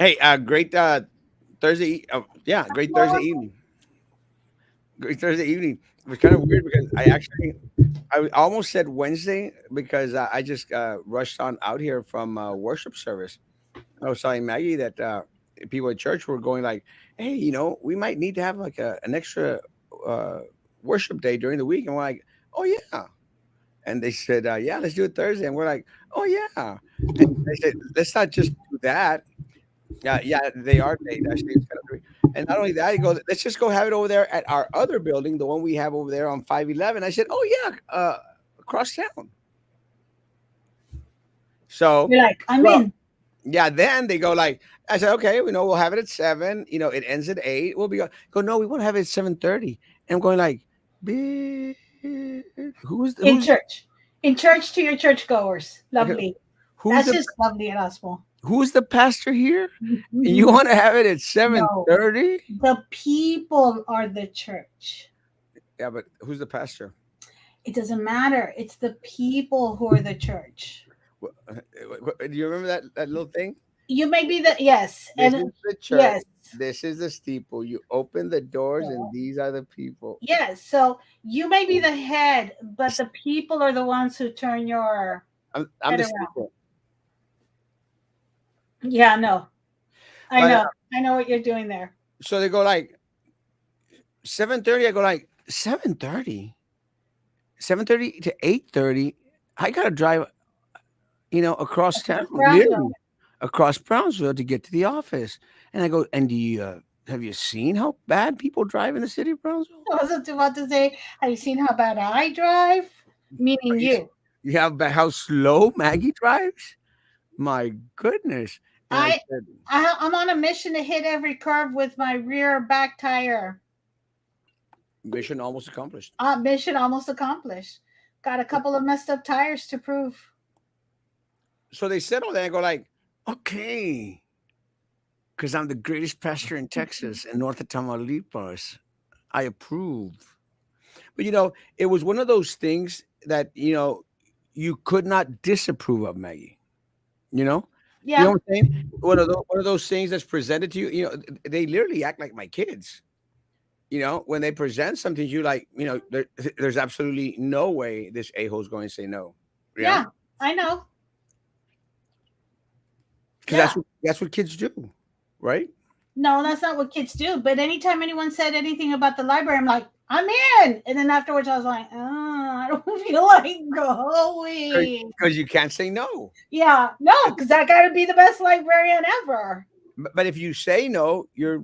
Hey, great Thursday. Yeah, great Thursday evening. Great Thursday evening. It was kind of weird because I almost said Wednesday because I just rushed on out here from worship service. I was telling Maggie that people at church were going like, "Hey, we might need to have like an extra uh, worship day during the week." And we're like, "Oh yeah." And they said, "Yeah, let's do it Thursday." And we're like, "Oh yeah." And they said, "Let's not just do that." Yeah, yeah, they are late. Actually, it's kind of 3. And not only that, he goes, "Let's just go have it over there at our other building, the one we have over there on 511." I said, "Oh yeah, across town." So, You're like, I'm well, in. yeah. Then they go like, I said, "Okay, we know we'll have it at 7. It ends at 8. We'll be go. No, we want to have it at 7:30." And I'm going like, "Bitch, In who's church. In church to your churchgoers. okay, Lovely. who's That's the just lovely, Erasmo. who's the pastor here? And you want to have it at No, 7:30?" the people are the church. Yeah, but who's the pastor? It doesn't matter. It's the people who are the church. Do you remember that little thing? You may be the, yes, This and is the church. yes. This is the steeple. You open the doors, and So, these are the people. yes, so you may be the head, but the people are the ones who turn your I'm head the around. steeple. Yeah, no, I But know. I know what you're doing there. so they go like 7:30. I go like 7:30, 7:30 to 8:30. I gotta drive, across town, Brownsville. literally across Brownsville to get to the office. And I go, and do you have you seen how bad people drive in the city of Brownsville? I was about to say, have you seen how bad I drive? Meaning You, you. you have how slow Maggie drives? My goodness. And I I, said, I'm on a mission to hit every curve with my rear back tire. mission almost accomplished. Mission almost accomplished. Got a couple of messed up tires to prove. So they said all that. I go like, okay, because I'm the greatest pastor in Texas and north of Tamaulipas. I approve. But it was one of those things that you could not disapprove of, Maggie. You know, you know Yeah, what I'm saying? One of those things that's presented to you. They literally act like my kids. When they present something to you, like there's absolutely no way this a hole's going to say no. You know, yeah, I know. because Yeah. that's what kids do, right? No, that's not what kids do. But anytime anyone said anything about the library, I'm like, I'm in. And then afterwards, I was like, I don't feel like going. Because you can't say no. Yeah, no, because I got to be the best librarian ever. But if you say no, you're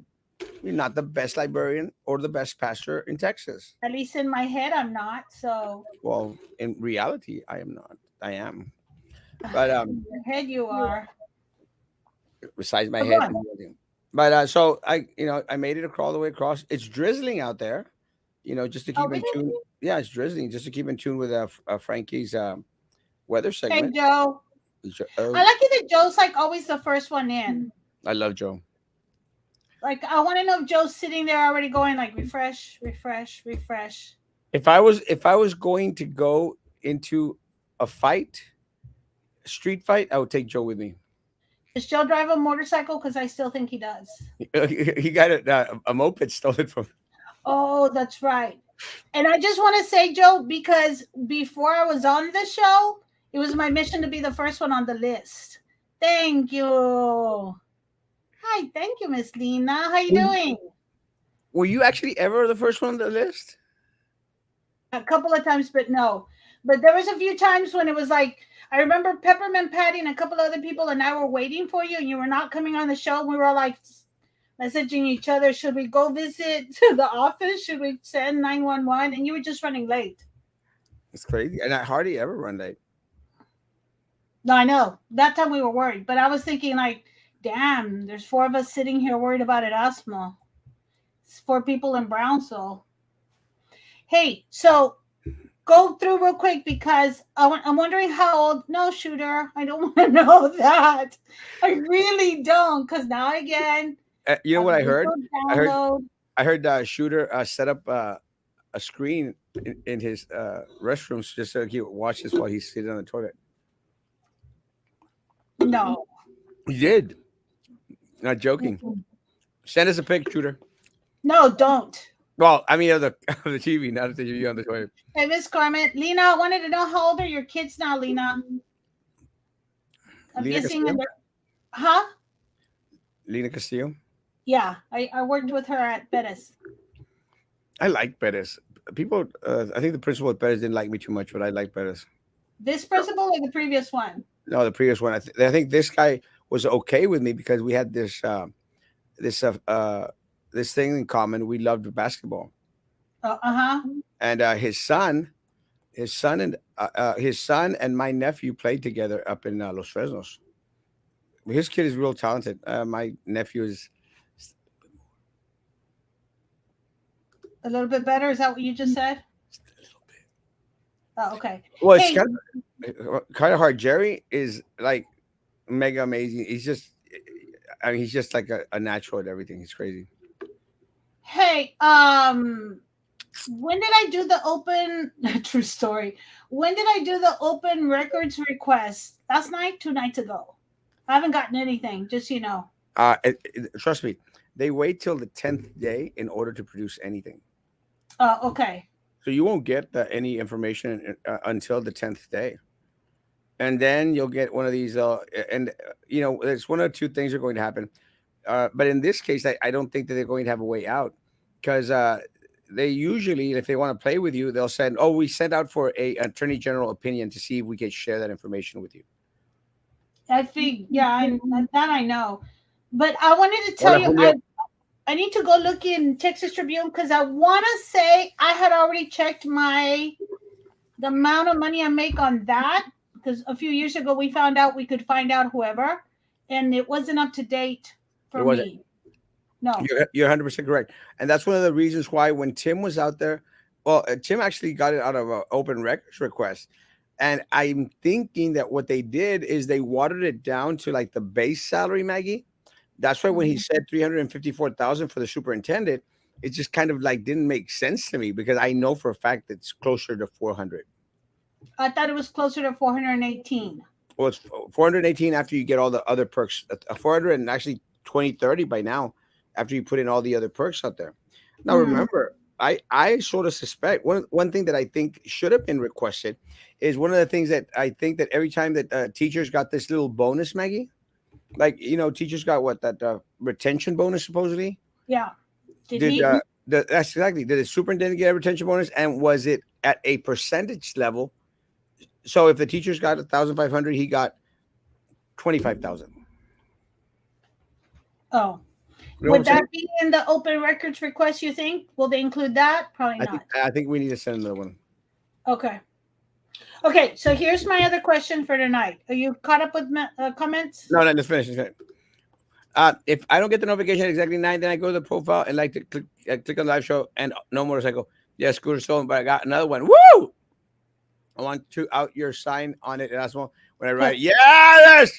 not the best librarian or the best pastor in Texas. At least in my head, I'm not. So Well, in reality, I am not. I am. But in your head, you are. besides my So go head, on. and everything. But so I made it all the way across. It's drizzling out there. Just to Oh, keep in really? tune. Yeah, it's drizzling. Just to keep in tune with Frankie's weather Hey, segment. Joe. I Oh, like it that Joe's like always the first one in. I love Joe. Like, I want to know if Joe's sitting there already going like refresh, refresh, refresh. If I was going to go into a fight, street fight, I would take Joe with me. Does Joe drive a motorcycle? Because I still think he does. He got a moped stolen from. Oh, that's right. And I just want to say, Joe, because before I was on the show, it was my mission to be the first one on the list. Thank you. Hi, thank you, Miss Lena. How you Were you, doing? were you actually ever the first one on the list? A couple of times, but no. But there was a few times when it was like I remember Peppermint Patty and a couple other people and I were waiting for you, and you were not coming on the show. We were all like messaging each other. Should we go visit to the office? Should we send 911? And you were just running late. It's crazy, and I hardly ever run late. No, I know. That time we were worried, but I was thinking like, damn, there's four of us sitting here worried about Erasmo. It's four people in Brownsville. Hey, so go through real quick because I'm wondering how old. No, shooter, I don't want to know that. I really don't, because now again, You know a what I heard? legal I heard download. I heard Shooter set up a screen in his restrooms just so he watches while he's sitting on the toilet. No, He did. Not joking. Mm-mm. Send us a pic, shooter. No, don't. Well, I mean, of the of the TV, not of the TV on the toilet. Hey, Miss Carmen. Lena, I wanted to know how old are your kids now, Lena? I'm Lina guessing in Castillo. the. Huh? Lina Castillo. Yeah, I worked with her at Bettis. I like Perez. People, I think the principal at Perez didn't like me too much, but I like Perez. This principal or the previous one? No, the previous one. I think this guy was okay with me because we had this this thing in common. We loved basketball, Uh-huh. and his son and my nephew played together up in Los Fresnos. His kid is real talented. My nephew is A little bit better. Is that what you just said? a little bit. Oh, okay. Well, it's Hey, kind of hard. Jerry is like mega amazing. He's just, I mean, he's just like a natural at everything. He's crazy. hey, when did I do the open true story? When did I do the open records request? Last night, 2 nights ago. I haven't gotten anything, just so you know. Trust me, they wait till the 10th day in order to produce anything. Okay. So you won't get any information until the 10th day, and then you'll get one of these. And there's one or two things are going to happen. But in this case, I don't think that they're going to have a way out because they usually, if they want to play with you, they'll send. Oh, we sent out for a attorney general opinion to see if we can share that information with you. I think, yeah, that I know. But I wanted to tell Hola, you, Julio. I need to go look in Texas Tribune because I want to say I had already checked the amount of money I make on that because a few years ago we found out we could find out whoever, and it wasn't up to date It for wasn't. me. No. You're 100% correct, and that's one of the reasons why when Tim was out there, well, Tim actually got it out of an open records request, and I'm thinking that what they did is they watered it down to like the base salary, Maggie. That's why when he Mhm. said 354,000 for the superintendent, it just kind of like didn't make sense to me because I know for a fact it's closer to 400. I thought it was closer to 418. Well, it's 418 after you get all the other perks. 400 and actually 2030 by now after you put in all the other perks out there. Now Mm. remember, I sort of suspect one thing that I think should have been requested is one of the things that I think that every time that teachers got this little bonus, Maggie, like teachers got what that retention bonus supposedly. Yeah. Did Did he? that's exactly, did the superintendent get a retention bonus, and was it at a percentage level? So if the teachers got 1,500, he got 25,000. Oh. You know what I'm Would saying? that be in the open records request, you think? Will they include that? Probably I think not. I think we need to send another one. Okay. Okay, so here's my other question for tonight. Are you caught up with comments? No, no, let's finish. Let's finish. If I don't get the notification at exactly 9, then I go to the profile and like to click on live show and no motorcycle. Yeah, scooter stolen, but I got another one. Woo! I want to out your sign on it, Erasmo. When I write, yes,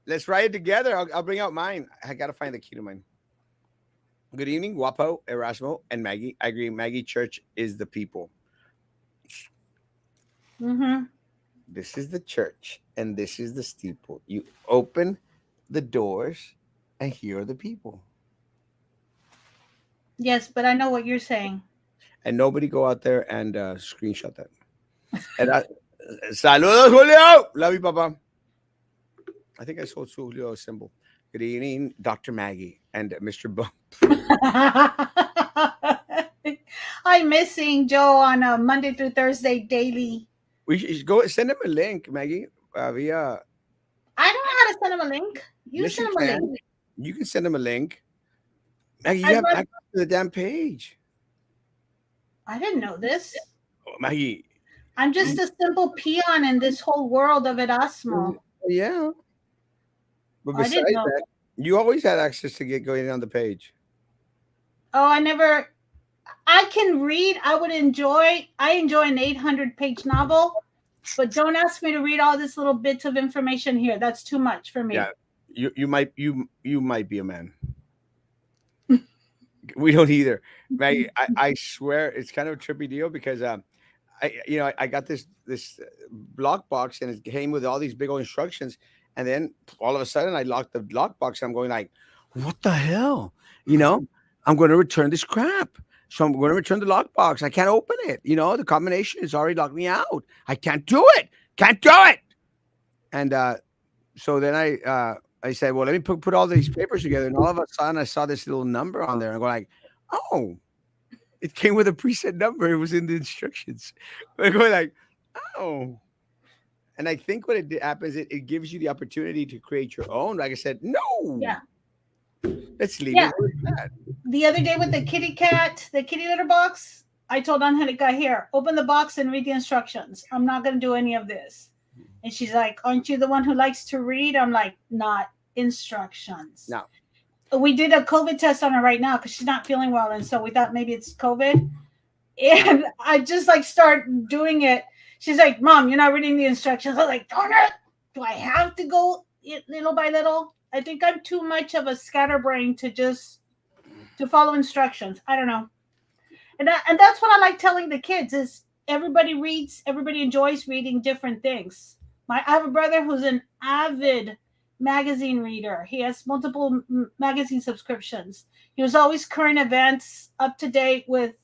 let's write it together. I'll bring out mine. I gotta find the key to mine. Good evening, Guapo, Erasmo, and Maggie. I agree. Maggie Church is the people. Mm-hmm. This is the church, and this is the steeple. You open the doors, and here are the people. Yes, but I know what you're saying. And nobody go out there and screenshot that. And saludos, Julio. Love you, Papa. I think I sold Julio a symbol. Good evening, Dr. Maggie and Mr. Bump. I'm missing Joe on a Monday through Thursday daily. We should go send him a link, Maggie. Via I don't know how to send him a link. You Yes, you send him a can. link. You can send him a link. Maggie, you I'd have rather, access to the damn page. I didn't know this. Oh, Maggie, I'm just a simple peon in this whole world of Erasmo. yeah. But I didn't besides know. that, you always had access to get going on the page. Oh, I never. I can read. I enjoy an 800-page novel, but don't ask me to read all this little bits of information here. That's too much for Yeah, me. you might be a man. We don't either, Maggie. I swear it's kind of a trippy deal because I got this block box and it came with all these big old instructions, And then all of a sudden, I locked the lockbox. I'm going like, what the hell? You know, I'm going to return this crap. So I'm going to return the lockbox. I can't open it. The combination has already locked me out. I can't do it. Can't do it. And so then I said, well, let me put all these papers together. And all of a sudden, I saw this little number on there. And I go like, oh, it came with a preset number. It was in the instructions. I go like, oh. And I think what happens, it gives you the opportunity to create your own. Like I said, no, Yeah. let's leave Yeah. it where it's at. The other day with the kitty cat, the kitty litter box, I told Angelica, here, open the box and read the instructions. I'm not going to do any of this. And she's like, aren't you the one who likes to read? I'm like, not instructions. Now, We did a COVID test on her right now because she's not feeling well. And so we thought maybe it's COVID. And I just like start doing it. She's like, Mom, you're not reading the instructions. I was like, darn it. Do I have to go little by little? I think I'm too much of a scatterbrain to follow instructions. I don't know. And that's what I like telling the kids is everybody reads, everybody enjoys reading different things. I have a brother who's an avid magazine reader. He has multiple magazine subscriptions. He was always current events, up to date with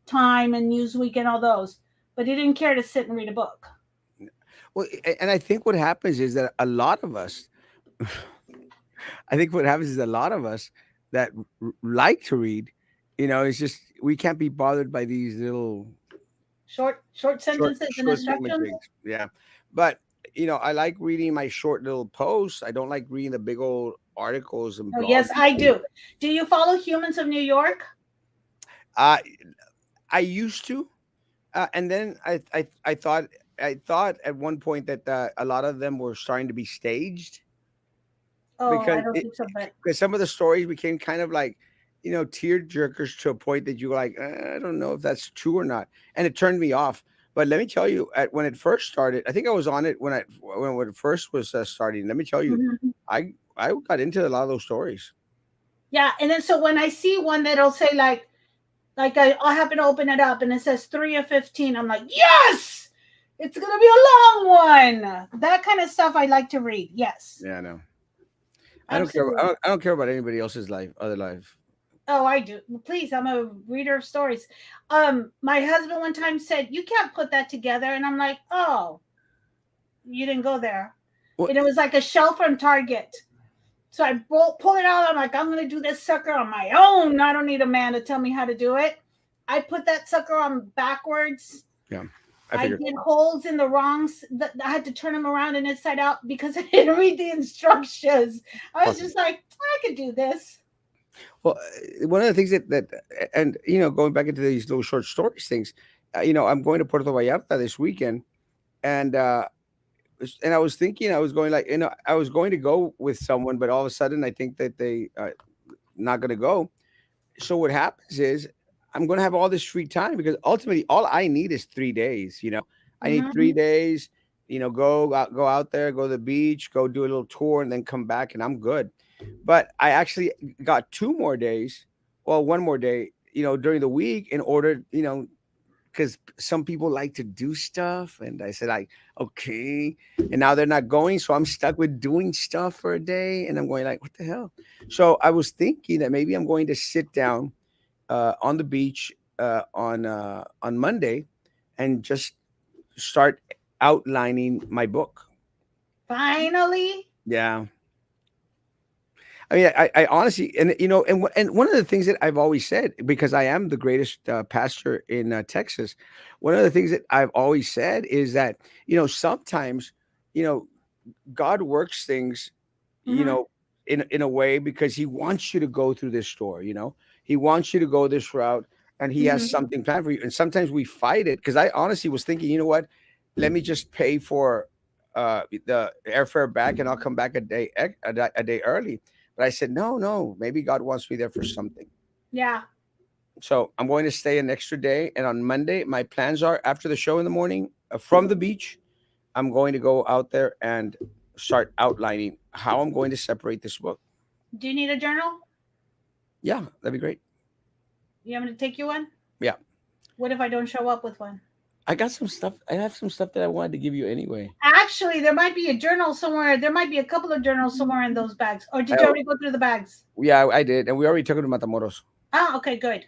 Time and Newsweek and all those, but he didn't care to sit and read a book. well, and I think what happens is that a lot of us, I think what happens is a lot of us that like to read, it's just we can't be bothered by these little Short sentences and short segment instructions. things. Yeah, but I like reading my short little posts. I don't like reading the big old articles and Oh blogs. yes, I do. Do you follow Humans of New York? Uh, I used to, and then I thought at one point that a lot of them were starting to be staged Oh, because I don't think so, but because some of the stories became kind of like tear jerkers to a point that you were like, I don't know if that's true or not, and it turned me off. But let me tell you, when it first started, I think I was on it when it first was starting. Let me tell you, mhm. I got into a lot of those stories. Yeah, and then so when I see one that'll say like I happen to open it up and it says 3 of 15, I'm like, yes, it's gonna be a long one. That kind of stuff I like to read. Yes, Yeah, I know. I don't care. absolutely. I don't care about anybody else's other life. Oh, I do. Please, I'm a reader of stories. My husband one time said, "You can't put that together," and I'm like, "Oh, you didn't go there." Well, And it was like a shelf from Target. So I pull it out. I'm like, I'm going to do this sucker on my own. I don't need a man to tell me how to do it. I put that sucker on backwards. yeah, I I figured. did holes in the wrongs. I had to turn them around and inside out because I didn't read the instructions. I was just like, I could do this. Well, one of the things and going back into these little short stories things, I'm going to Puerto Vallarta this weekend, and I was thinking I was going like, I was going to go with someone, but all of a sudden I think that they not going to go. So what happens is I'm going to have all this free time because ultimately all I need is 3 days. I need three Mm-hmm. days. Go out there, go to the beach, go do a little tour, and then come back, and I'm good. But I actually got 2 more days, well, one more day, during the week in order, because some people like to do stuff. And I said, like, okay. And now they're not going. So I'm stuck with doing stuff for a day. And I'm going, like, what the hell? So I was thinking that maybe I'm going to sit down on the beach on Monday and just start outlining my book. Finally. Yeah. I mean, I honestly, and one of the things that I've always said, because I am the greatest pastor in Texas, one of the things that I've always said is that, sometimes, you know, God works things, you Mm-hmm. know, in a way because He wants you to go through this store. He wants you to go this route, and He has Mm-hmm. something planned for you. And sometimes we fight it because I honestly was thinking, you know what, let me just pay for the airfare back, and I'll come back a day early. But I said, no, no, maybe God wants me there for something. Yeah. So I'm going to stay an extra day, and on Monday, my plans are after the show in the morning from the beach. I'm going to go out there and start outlining how I'm going to separate this book. Do you need a journal? Yeah, that'd be great. You want me to take you one? Yeah. What if I don't show up with one? I got some stuff. I have some stuff that I wanted to give you anyway. Actually, there might be a journal somewhere. There might be a couple of journals somewhere in those bags. Or did you I, already go through the bags? yeah, I did, and we already took it to Matamoros. Oh, okay, good.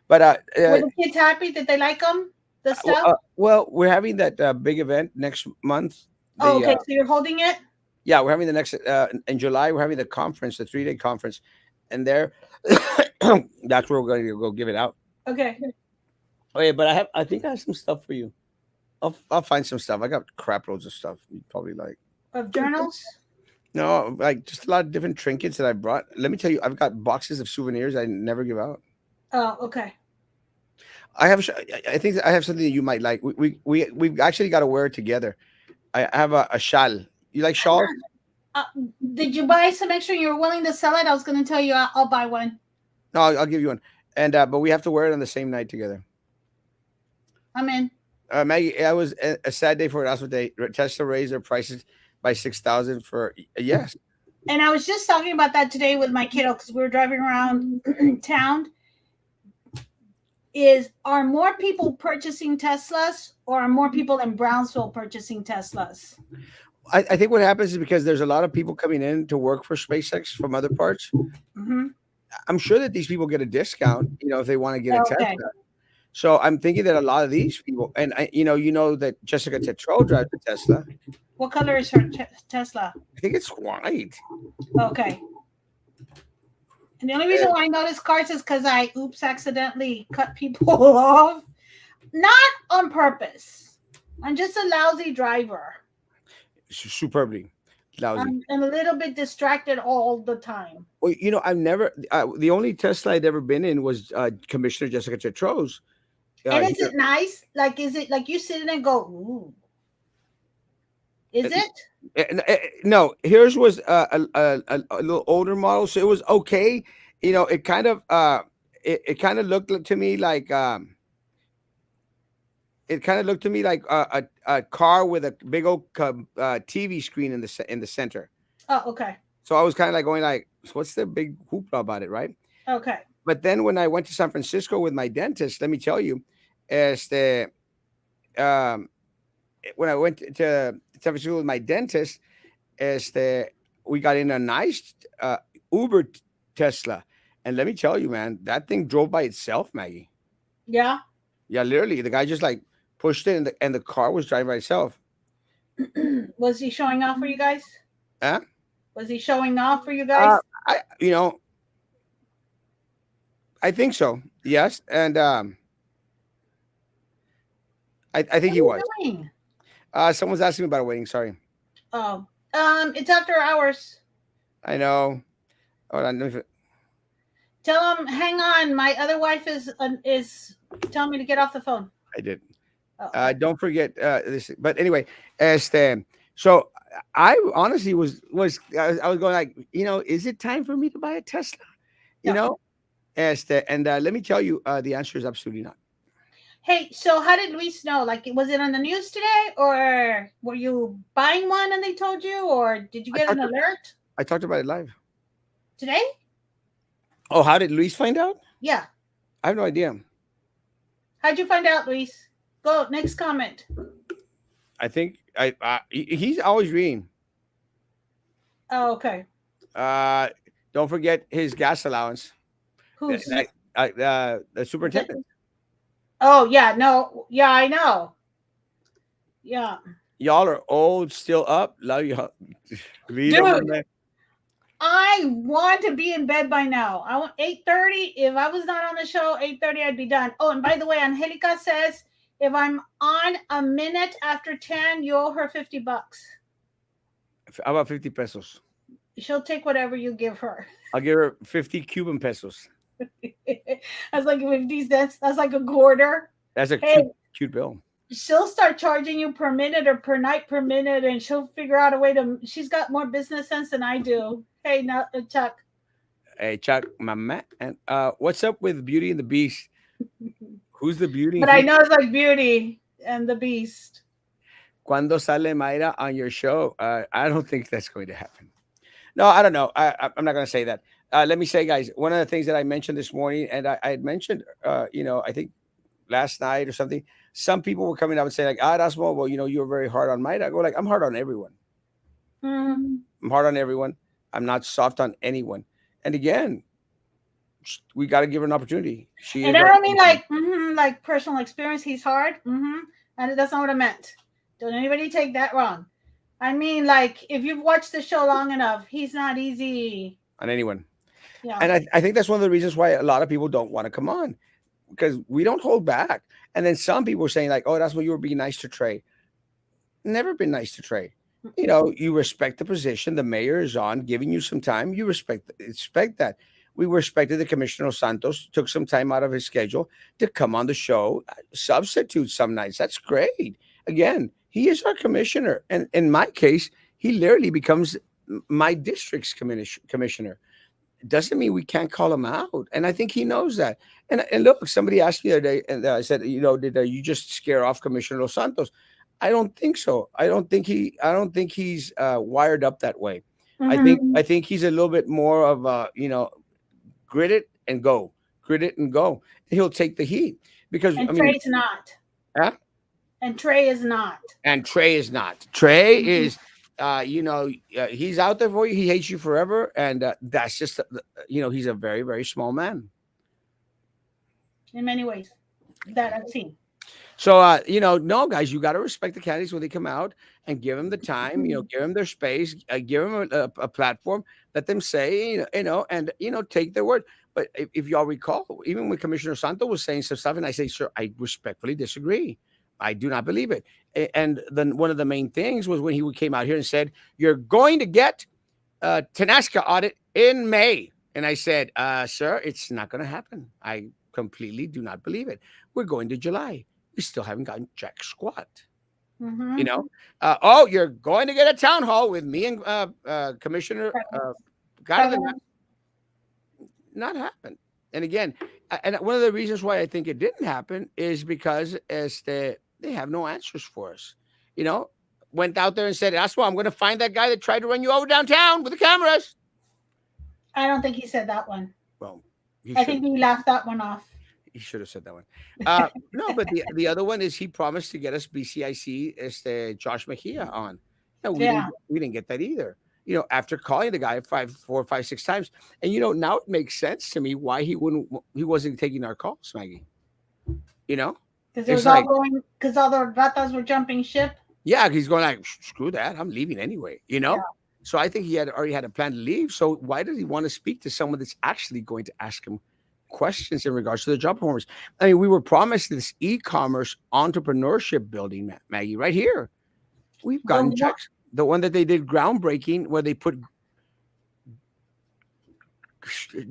But Were the kids happy? Did they like them? The stuff? well, we're having that big event next month. Oh, The okay. So you're holding it? Yeah, we're having the next in July. We're having the conference, the 3-day conference, and there, that's where we're going to go give it out. Okay. Okay, but I think I have some stuff for you. I'll find some stuff. I got crap loads of stuff. You probably like. Of journals? No, like just a lot of different trinkets that I brought. Let me tell you, I've got boxes of souvenirs I never give out. Oh, okay. I have. I think I have something that you might like. We've actually got to wear it together. I have a shawl. You like shawls? Uh, did you buy some extra? You were willing to sell it. I was going to tell you I'll buy one. No, I'll give you one. And but we have to wear it on the same night together. I'm in. Maggie, it was a sad day for Erasmo Day. Tesla raised their prices by 6,000 for yes. And I was just talking about that today with my kiddo because we were driving around town. Are more people purchasing Teslas or are more people in Brownsville purchasing Teslas? I think what happens is because there's a lot of people coming in to work for SpaceX from other parts. Mm-hmm. I'm sure that these people get a discount, if they want to get a Okay. Tesla. So I'm thinking that a lot of these people, and you know that Jessica Tetro drives a Tesla. What color is her Tesla? I think it's white. Okay. And the only reason why I know this cars is because I accidentally cut people off. Not on purpose. I'm just a lousy driver. Superbly lousy. I'm a little bit distracted all the time. Well, I've never. The only Tesla I'd ever been in was Commissioner Jessica Tetro's. And is it nice? Like, is it like you sit in and go, ooh? Is it? No, hers was a little older model, so it was okay. It kind of it kind of looked to me like a car with a big old TV screen in the center. Oh, okay. So I was kind of like going like, so what's the big hoopla about it, right? Okay. But then when I went to San Francisco with my dentist, let me tell you, este, um, when I went to San Francisco with my dentist, este, we got in a nice Uber Tesla, and let me tell you, man, that thing drove by itself, Maggie. Yeah. Yeah, literally, the guy just like pushed it, and the car was driving by itself. Was he showing off for you guys? Huh? Was he showing off for you guys? I I think so. Yes, and I think What are he you was. doing? Someone's asking me about a wedding. Sorry. Oh, it's after hours. I know. Hold on. Tell him, hang on. My other wife is telling me to get off the phone. I did. Oh, okay. Don't forget this. But anyway, so I honestly I was going like, is it time for me to buy a Tesla? You No. know, and let me tell you, the answer is absolutely not. Hey, so how did Luis know? Like, was it on the news today, or were you buying one and they told you, or did you I get an talked, alert I talked about it live. today? Oh, how did Luis find out? Yeah. I have no idea. How'd you find out, Luis? Go next comment. I think he's always reading. Oh, okay. Uh, don't forget his gas allowance. Who's? The superintendent. Oh yeah, no, yeah, I know. Yeah, Y'all are old, still up. Love y'all. Read 'em, dude. man. I want to be in bed by now. I want 8:30. If I was not on the show, 8:30, I'd be done. Oh, and by the way, Angelica says if I'm on a minute after 10, you owe her $50. How about 50 pesos? She'll take whatever you give her. I'll give her 50 Cuban pesos. That's like 50 cents. That's like a quarter. That's a Hey, cute bill. she'll start charging you per minute or per night per minute, and she'll figure out a way to. She's got more business sense than I do. Hey, now, Chuck. Hey, Chuck, my man. And what's up with Beauty and the Beast? Who's the beauty? But I know it's like Beauty and the Beast. Cuando sale Mayra on your show? I don't think that's going to happen. No, I don't know. I'm not going to say that. Let me say, guys, one of the things that I mentioned this morning, and I had mentioned, I think last night or something, some people were coming up and saying like, "Ah, Erasmo, well, you were very hard on Mike." I go like, "I'm hard on everyone. Mm. I'm hard on everyone. I'm not soft on anyone." And again, we got to give her an opportunity. She And is I our don't mean commissioner. like personal experience. He's hard. And that's not what I meant. Don't anybody take that wrong. I mean, like, if you've watched the show long enough, he's not easy. On anyone. Yeah. And I think that's one of the reasons why a lot of people don't want to come on because we don't hold back. And then some people are saying like, "Oh, that's when you were being nice to Trey." Never been nice to Trey. You respect the position. The mayor is on, giving you some time. You respect that. We respected the Commissioner Santos, took some time out of his schedule to come on the show, substitute some nights. That's great. Again, he is our commissioner. And in my case, he literally becomes my district's commissioner. It doesn't mean we can't call him out. And I think he knows that. And look, somebody asked me the other day, and I said, did you just scare off Commissioner Los Santos? I don't think so. I don't think he's wired up that way. Mm-hmm. I think he's a little bit more of grit it and go, grit it and go. He'll take the heat because I And mean, Trey's not. huh? And Trey is not. And Trey is not. Trey Mhm. is, he's out there for you. He hates you forever, and that's just, he's a very very small man. In many ways that I've seen. So, no, guys, you got to respect the candidates when they come out and give them the time, give them their space, give them a platform, let them say, and, take their word. But if y'all recall, even when Commissioner Santo was saying some stuff, and I say, sir, I respectfully disagree. I do not believe it. And then one of the main things was when he came out here and said, "You're going to get a Tanasca audit in May." And I said, "Sir, it's not going to happen. I completely do not believe it. We're going to July. We still haven't gotten jack squat." You Mm-hmm. know, oh, you're going to get a town hall with me and Commissioner Garden. Not happen. And again, and one of the reasons why I think it didn't happen is because they have no answers for us. You know, went out there and said, "That's why I'm going to find that guy that tried to run you over downtown with the cameras." I don't think he said that one. Well, he I should think he laughed that one off. he should have said that one. No, but the other one is he promised to get us BCIC Josh Mejia on. No, Yeah. we didn't get that either. After calling the guy 6 times, and now it makes sense to me why he wasn't taking our calls, Maggie. You know, Because it it's was all like, going, because all the ratas were jumping ship. yeah, he's going like, screw that, I'm leaving anyway. Yeah. So I think he had already had a plan to leave. So why does he want to speak to someone that's actually going to ask him questions in regards to the job performance? I mean, we were promised this e-commerce entrepreneurship building, Maggie, right here. We've The gotten one, checks. The one that they did groundbreaking, where they put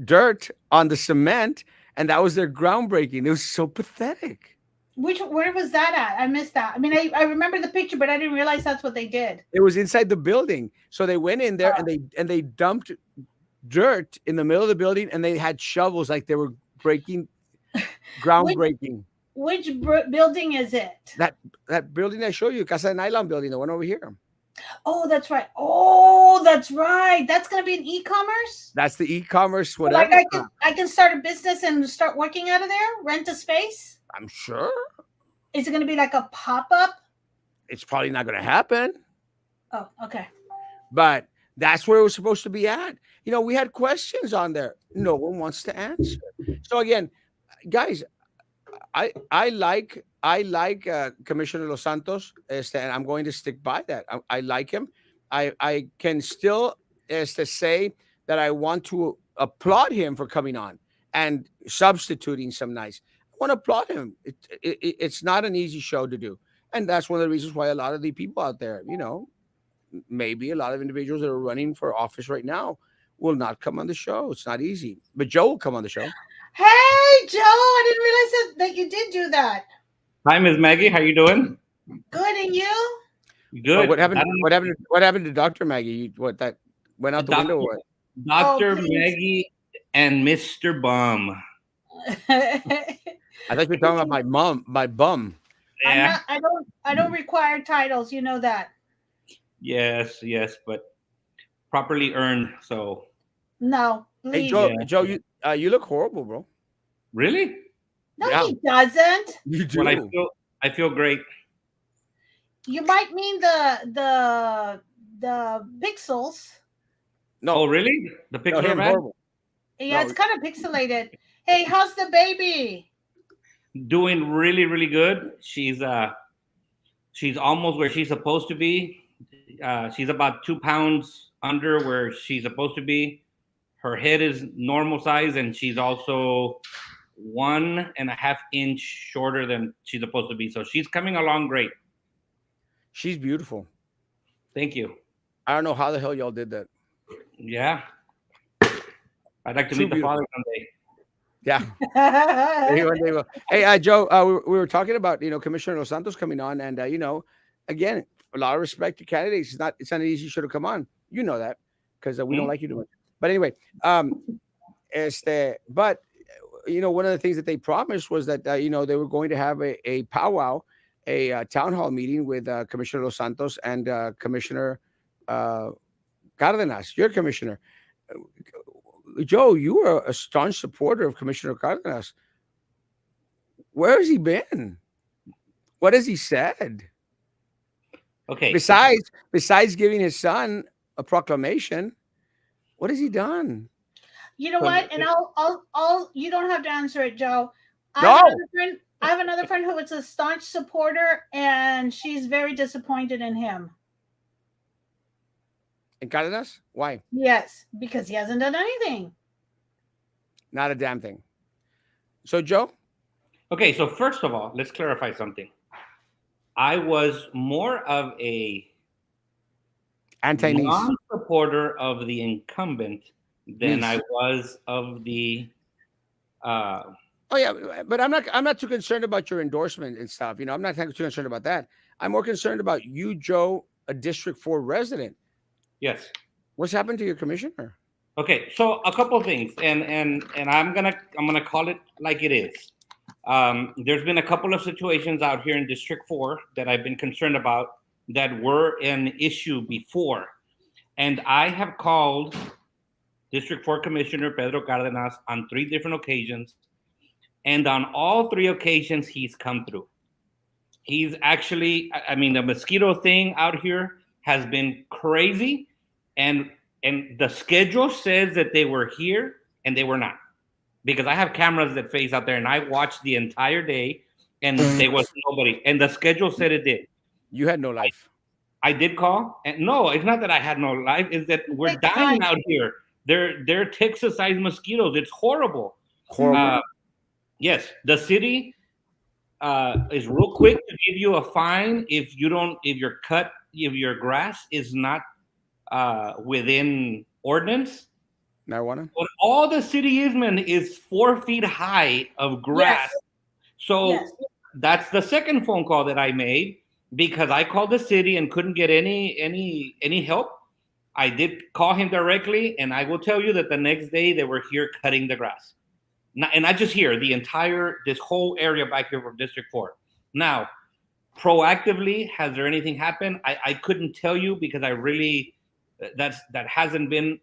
dirt on the cement, and that was their groundbreaking. It was so pathetic. where was that at? I missed that. I mean, I remember the picture, but I didn't realize that's what they did. It was inside the building. So they went in there and they dumped dirt in the middle of the building, and they had shovels like they were breaking Which groundbreaking. building is it? That building I showed you, Casa de Nylon building, the one over here. Oh, that's right. Oh, that's right. That's gonna be an e-commerce. That's the e-commerce, Like whatever. I can start a business and start working out of there. Rent a space. I'm sure Is it gonna be like a pop up? it's probably not going to happen, Oh, okay. but that's where it was supposed to be at. We had questions on there. No one wants to answer. So again, guys, I like Commissioner Los Santos, and I'm going to stick by that. I like him. I can still say that I want to applaud him for coming on and substituting some nights. I want to applaud him. It's not an easy show to do, and that's one of the reasons why a lot of the people out there, maybe a lot of individuals that are running for office right now will not come on the show. It's not easy, but Joe will come on the show. Hey, Joe, I didn't realize that you did do that. Hi, Miss Maggie. How you doing? Good, and you? Good. What happened? I don't know. What happened to Doctor Maggie? What that went out the window? Or what? Doctor Oh, please. Maggie and Mister Bum. I thought you were talking about my mom, my bum. I'm Yeah. not. I don't require titles. You know that. Yes, but properly earned. So No, Hey, please. Joe, Yeah. Joe, you look horrible, bro. really, No, Yeah, he doesn't. you When do. I feel great. You might mean the pixels. Oh, No, really? The no, pixels are him bad? horrible. Yeah, No, it's kind of pixelated. Hey, how's the baby? Doing really, really good. She's almost where she's supposed to be. She's about 2 pounds under where she's supposed to be. Her head is normal size, and she's also 1.5 inch shorter than she's supposed to be. So she's coming along great. she's beautiful. Thank you. I don't know how the hell y'all did that. Yeah, I'd like to Too meet the beautiful. father someday. Yeah. Maybe one day we'll- Hey, Joe, we were talking about Commissioner Los Santos coming on, and again, a lot of respect to candidates. It's not an easy show to come on. You know that because we don't Hmm? like you too much. But anyway, but one of the things that they promised was that they were going to have a powwow, a town hall meeting with Commissioner Los Santos and Commissioner uh, Cardenas, your commissioner. Joe, you were a staunch supporter of Commissioner Cardenas. Where has he been? What has he said? Okay. Besides giving his son a proclamation, what has he done? You know So what? And I'll. You don't have to answer it, Joe. I have No, another friend. I have another friend who is a staunch supporter, and she's very disappointed in him. in Cardenas, why? Yes, because he hasn't done anything. Not a damn thing. So, Joe, okay. So first of all, let's clarify something. I was more of a anti-niece non-supporter of the incumbent than I niece. was of the. Uh, Oh yeah, but I'm not too concerned about your endorsement and stuff. I'm not too concerned about that. I'm more concerned about you, Joe, a District 4 resident. yes. What's happened to your commissioner? Okay. So a couple of things, and I'm gonna call it like it is. There's been a couple of situations out here in District 4 that I've been concerned about that were an issue before. And I have called District 4 Commissioner Pedro Cardenas on 3 different occasions. And on all 3 occasions, he's come through. He's actually, I mean, the mosquito thing out here has been crazy. And the schedule says that they were here and they were not, because I have cameras that face out there and I watched the entire day and there was nobody. And the schedule said it did. You had no life. I did call, and no, it's not that I had no life. It's that It we're takes dying time. out here. They're Texas-sized mosquitoes. It's horrible. Horrible. Yes, the city is real quick to give you a fine if if your grass is not within ordinance. Marijuana. But all the city is, man, is 4 feet high of grass. Yes, So yes. that's the second phone call that I made because I called the city and couldn't get any help. I did call him directly, and I will tell you that the next day they were here cutting the grass. And not just here, this whole area back here from District 4. Now, proactively, has there anything happened? I couldn't tell you because that hasn't been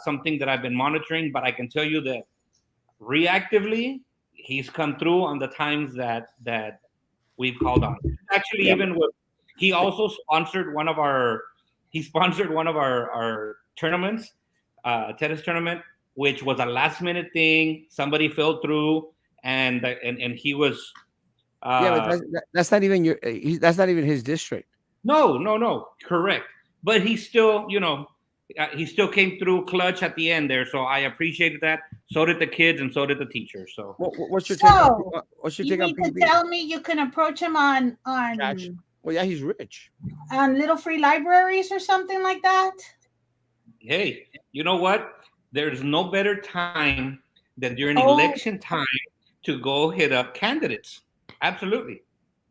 something that I've been monitoring, but I can tell you that reactively, he's come through on the times that we've called on. Actually, Yeah. even with he also sponsored one of our tournaments, tennis tournament, which was a last minute thing. Somebody fell through, and he was Yeah, but uh, that's not even that's not even his district. no, correct. But he still, he still came through clutch at the end there. So I appreciated that. So did the kids, and so did the teachers. So What's your take on So what's your you take on mean to PB? tell me you can approach him Cash. Well, yeah, he's rich. on little free libraries or something like that? hey, you know what? There's no better time than during Oh, election time to go hit up candidates. Absolutely.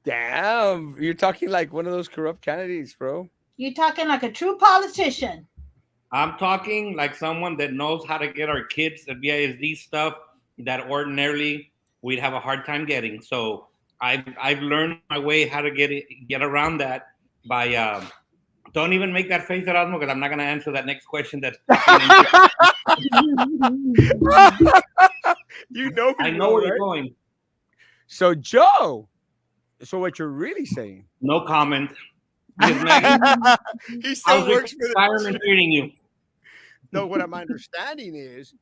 Damn, you're talking like one of those corrupt candidates, bro. you're talking like a true politician. I'm talking like someone that knows how to get our kids the BISD stuff that ordinarily we'd have a hard time getting. So I've learned my way how to get around that by don't even make that face, Erasmo, because I'm not going to answer that next question that's popping into. You know me, I know bro, where you're right? going. So Joe, so what you're really saying? No comment. Miss Maggie, He how's still your works for the retirement treating you? no, what my understanding is,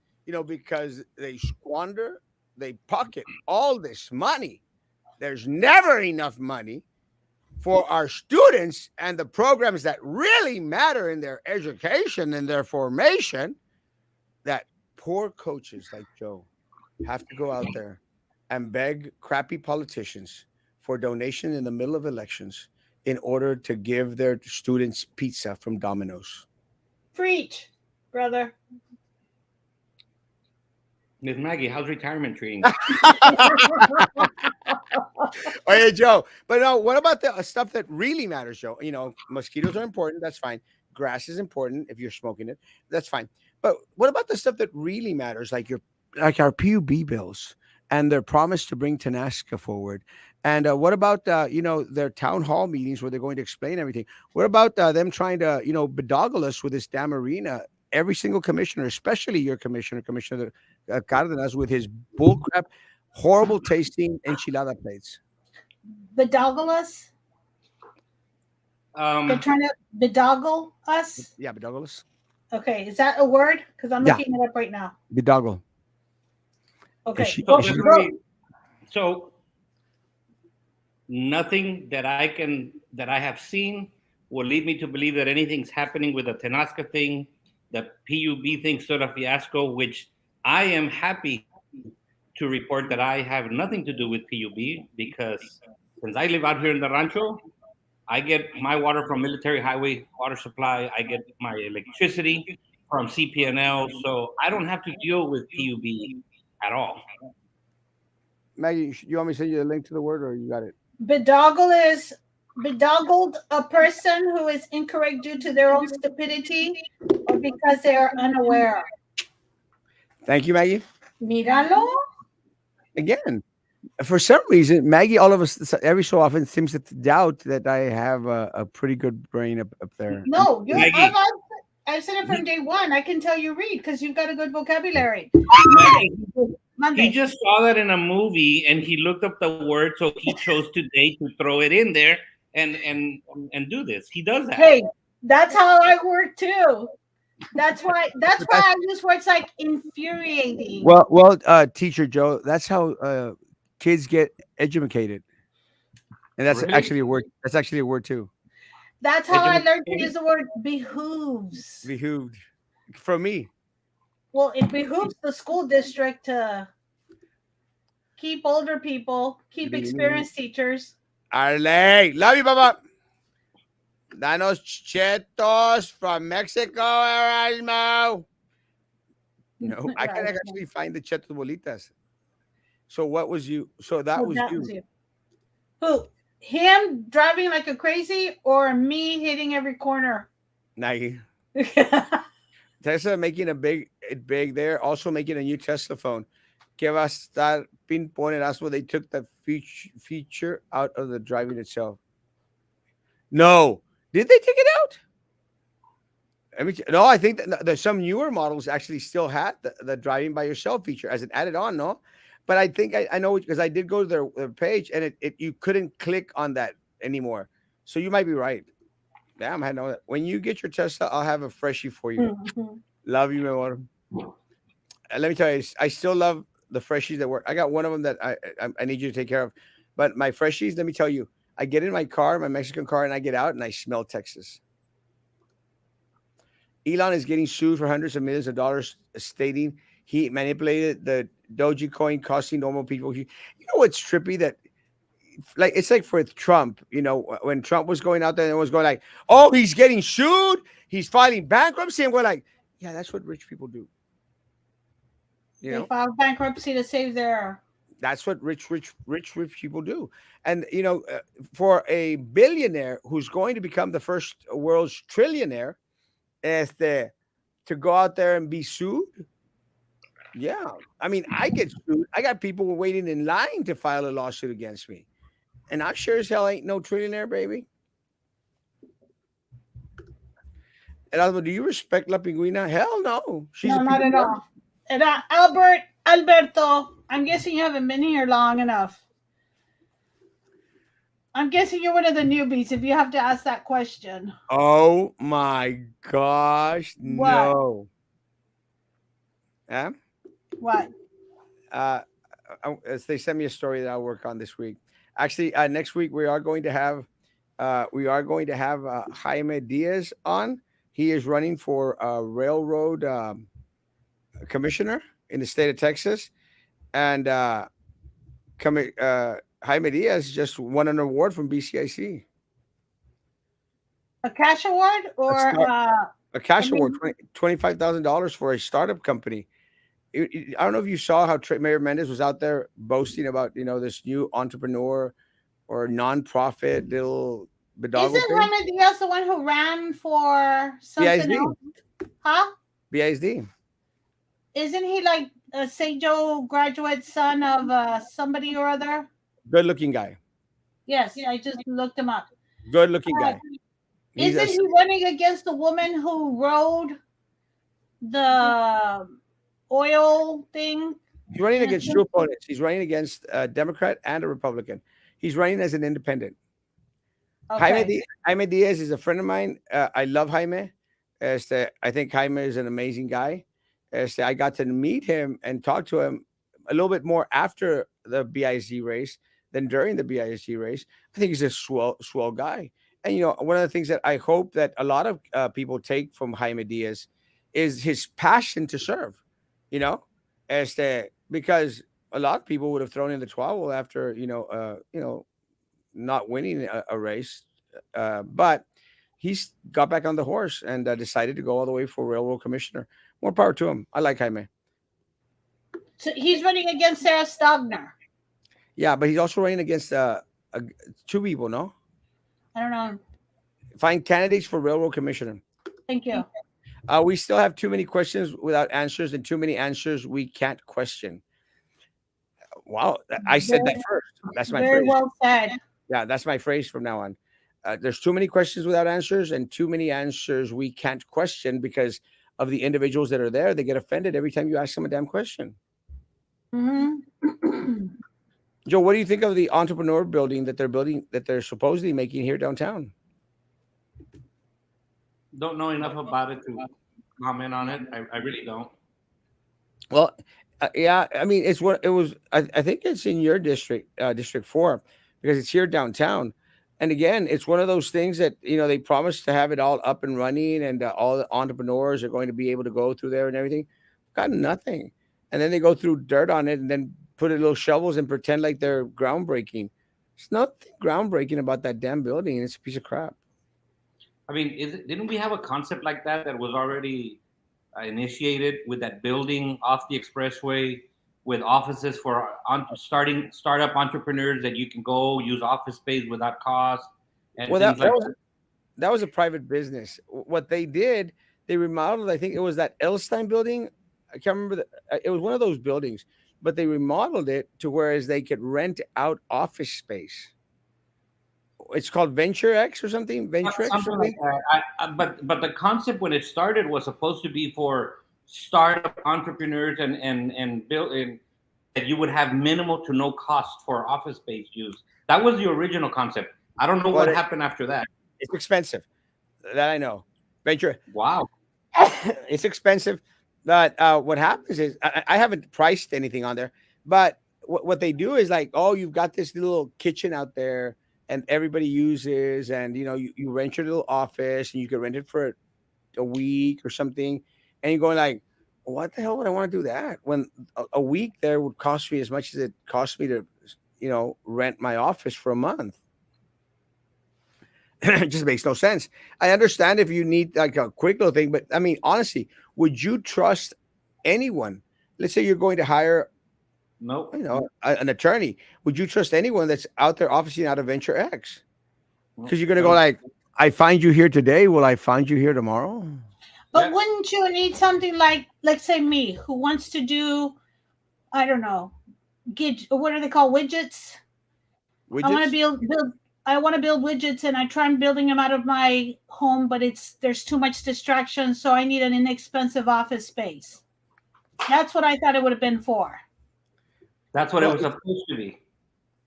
because they squander, they pocket all this money. There's never enough money for our students and the programs that really matter in their education and their formation. That poor coaches like Joe have to go out there and beg crappy politicians for donation in the middle of elections in order to give their students pizza from Domino's. Preach, brother. Miss Maggie, how's retirement treating you? Oh yeah, Joe. But no, what about the stuff that really matters, Joe? Mosquitoes are important. That's fine. Grass is important if you're smoking it. That's fine. But what about the stuff that really matters, like our PUB bills and their promise to bring Tanasca forward? And what about their town hall meetings where they're going to explain everything? What about them trying to bedoggle us with this damn arena? Every single commissioner, especially your commissioner, Commissioner Cardenas, with his bullcrap, horrible tasting enchilada plates. Bedoggle us. They're Um, trying to bedoggle us. Yeah, bedoggle us. Okay, is that a word? Because I'm Yeah, looking it up right now. bedoggle. Is Okay, she? so Is she? go. so nothing that I have seen will lead me to believe that anything's happening with the Tenasca thing, the PUB thing, sort of fiasco, which I am happy to report that I have nothing to do with PUB because since I live out here in the rancho, I get my water from Military Highway Water Supply. I get my electricity from CPNL, so I don't have to deal with PUB at all. Maggie, you want me to send you the link to the word, or you got it? Bedoggle is bedoggled a person who is incorrect due to their own stupidity or because they are unaware. Thank you, Maggie. Míralo. Again, for some reason, Maggie, all of us, every so often, seems to doubt that I have a pretty good brain up there. No, Maggie, I've said it from day one. I can tell you read because you've got a good vocabulary. Maggie, he Monday. just saw that in a movie and he looked up the word, so he chose today to throw it in there and do this. He does that. Hey, that's how I work too. That's why I use words like infuriating. Teacher Joe, that's how kids get educated, and that's Really? actually a word. That's actually a word too. That's how I learned to use the word behooves. Behooved from me. Well, it behooves the school district to keep older people, keep experienced teachers. Arley, love you, Papa. Danos chetos from Mexico, Erasmo. No, I can't actually find the chetos bolitas. So what was you? So that Oh, was that you. was you. Who? Him driving like a crazy or me hitting every corner? Nike. Tesla making it big there. Also making a new Tesla phone. Que va a estar pinpointed. That's where they took the feature out of the driving itself. No, did they take it out? No, I think that there's some newer models actually still had the driving by yourself feature as an added on. No, but I think I know because I did go to their page and it you couldn't click on that anymore. So you might be right. Damn, I know that. When you get your Tesla, I'll have a freshie for you. Mhm. Love you, my water. Let me tell you, I still love the freshies that work. I got one of them that I need you to take care of. But my freshies, let me tell you, I get in my car, my Mexican car, and I get out and I smell Texas. Elon is getting sued for hundreds of millions of dollars, stating he manipulated the Doge coin, costing normal people. You know what's trippy? That like it's like for Trump. When Trump was going out there and it was going like, "Oh, he's getting sued. He's filing bankruptcy." And we're like, "Yeah, that's what rich people do." They filed bankruptcy to save their. That's what rich people do. And for a billionaire who's going to become the first world's trillionaire, este, to go out there and be sued. Yeah. I mean, I get sued. I got people waiting in line to file a lawsuit against me. And I sure as hell ain't no trillionaire, baby. Erasmo, do you respect La Pingüina? Hell no. She's No, a not piece at of all. And Alberto, I'm guessing you haven't been here long enough. I'm guessing you're one of the newbies if you have to ask that question. Oh my gosh, What? no. Yeah. What? Uh, they sent me a story that I'll work on this week. Actually, next week we are going to have Jaime Diaz on. He is running for railroad commissioner in the state of Texas, and Jaime Diaz just won an award from BCIC, A cash award a, or start, a I cash award, mean, $25,000 for a startup company. I don't know if you saw how Mayor Mendez was out there boasting about this new entrepreneur or nonprofit little bedago isn't thing. Jaime Diaz the one who ran for something BISD, else? Huh? BISD. Isn't he like a St. Joe graduate son of somebody or other? Good looking guy. Yes, I just looked him up. Good looking Uh, guy. He's a isn't he running against the woman who rode the oil thing? he's running In a against two opponents. He's running against a Democrat and a Republican. He's running as an independent. okay. Jaime Diaz is a friend of mine. I love Jaime. I think Jaime is an amazing guy. I got to meet him and talk to him a little bit more after the BIZ race than during the BIZ race. I think he's a swell guy. And one of the things that I hope that a lot of people take from Jaime Diaz is his passion to serve. You know, because a lot of people would have thrown in the towel after not winning a race, but he's got back on the horse and decided to go all the way for railroad commissioner. More power to him. I like Jaime. So he's running against Sarah Stogner. Yeah, but he's also running against two people. No, I don't know. find candidates for railroad commissioner. Thank you. We still have too many questions without answers, and too many answers we can't question. Wow, I said that Very, first. That's my very phrase. well said. Yeah, that's my phrase from now on. There's too many questions without answers, and too many answers we can't question because of the individuals that are there. They get offended every time you ask them a damn question. Mm-hmm. Joe, what do you think of the entrepreneur building that they're building that they're supposedly making here downtown? Don't know enough about it to comment on it. I really don't. Well, yeah, I mean, it's what it was. I think it's in your district, District 4, because it's here downtown. And again, it's one of those things that, they promised to have it all up and running and all the entrepreneurs are going to be able to go through there and everything. Got nothing. And then they go through dirt on it and then put it little shovels and pretend like they're groundbreaking. It's nothing groundbreaking about that damn building. It's a piece of crap. I mean, didn't we have a concept like that was already initiated with that building off the expressway with offices for startup entrepreneurs that you can go use office space without cost and Well, things like that? that was a private business. What they did, they remodeled. I think it was that Elstein building. I can't remember. It was one of those buildings, but they remodeled it to whereas they could rent out office space. It's called Venture X or something. Venture X or Something like something. that. But the concept when it started was supposed to be for startup entrepreneurs and build and that you would have minimal to no cost for office space use. That was the original concept. I don't know But what happened after that. it's expensive. That I know. Venture. Wow. It's expensive. But what happens is I haven't priced anything on there. But what they do is like, oh, you've got this little kitchen out there, and everybody uses, and you rent your little office, and you can rent it for a week or something, and you're going like, what the hell would I want to do that when a week there would cost me as much as it cost me to, rent my office for a month? It just makes no sense. I understand if you need like a quick little thing, but I mean, honestly, would you trust anyone? Let's say you're going to hire, Nope. an attorney. Would you trust anyone that's out there officing out of Venture X? Because you're going to go No. like, I find you here today. Will I find you here tomorrow? But Yeah. wouldn't you need something like, let's say, me, who wants to do, I don't know, what are they called, widgets? I want to Widgets? build. I want to build widgets, and I try and building them out of my home, but there's too much distraction, so I need an inexpensive office space. That's what I thought it would have been for. That's what it Well, was supposed to be.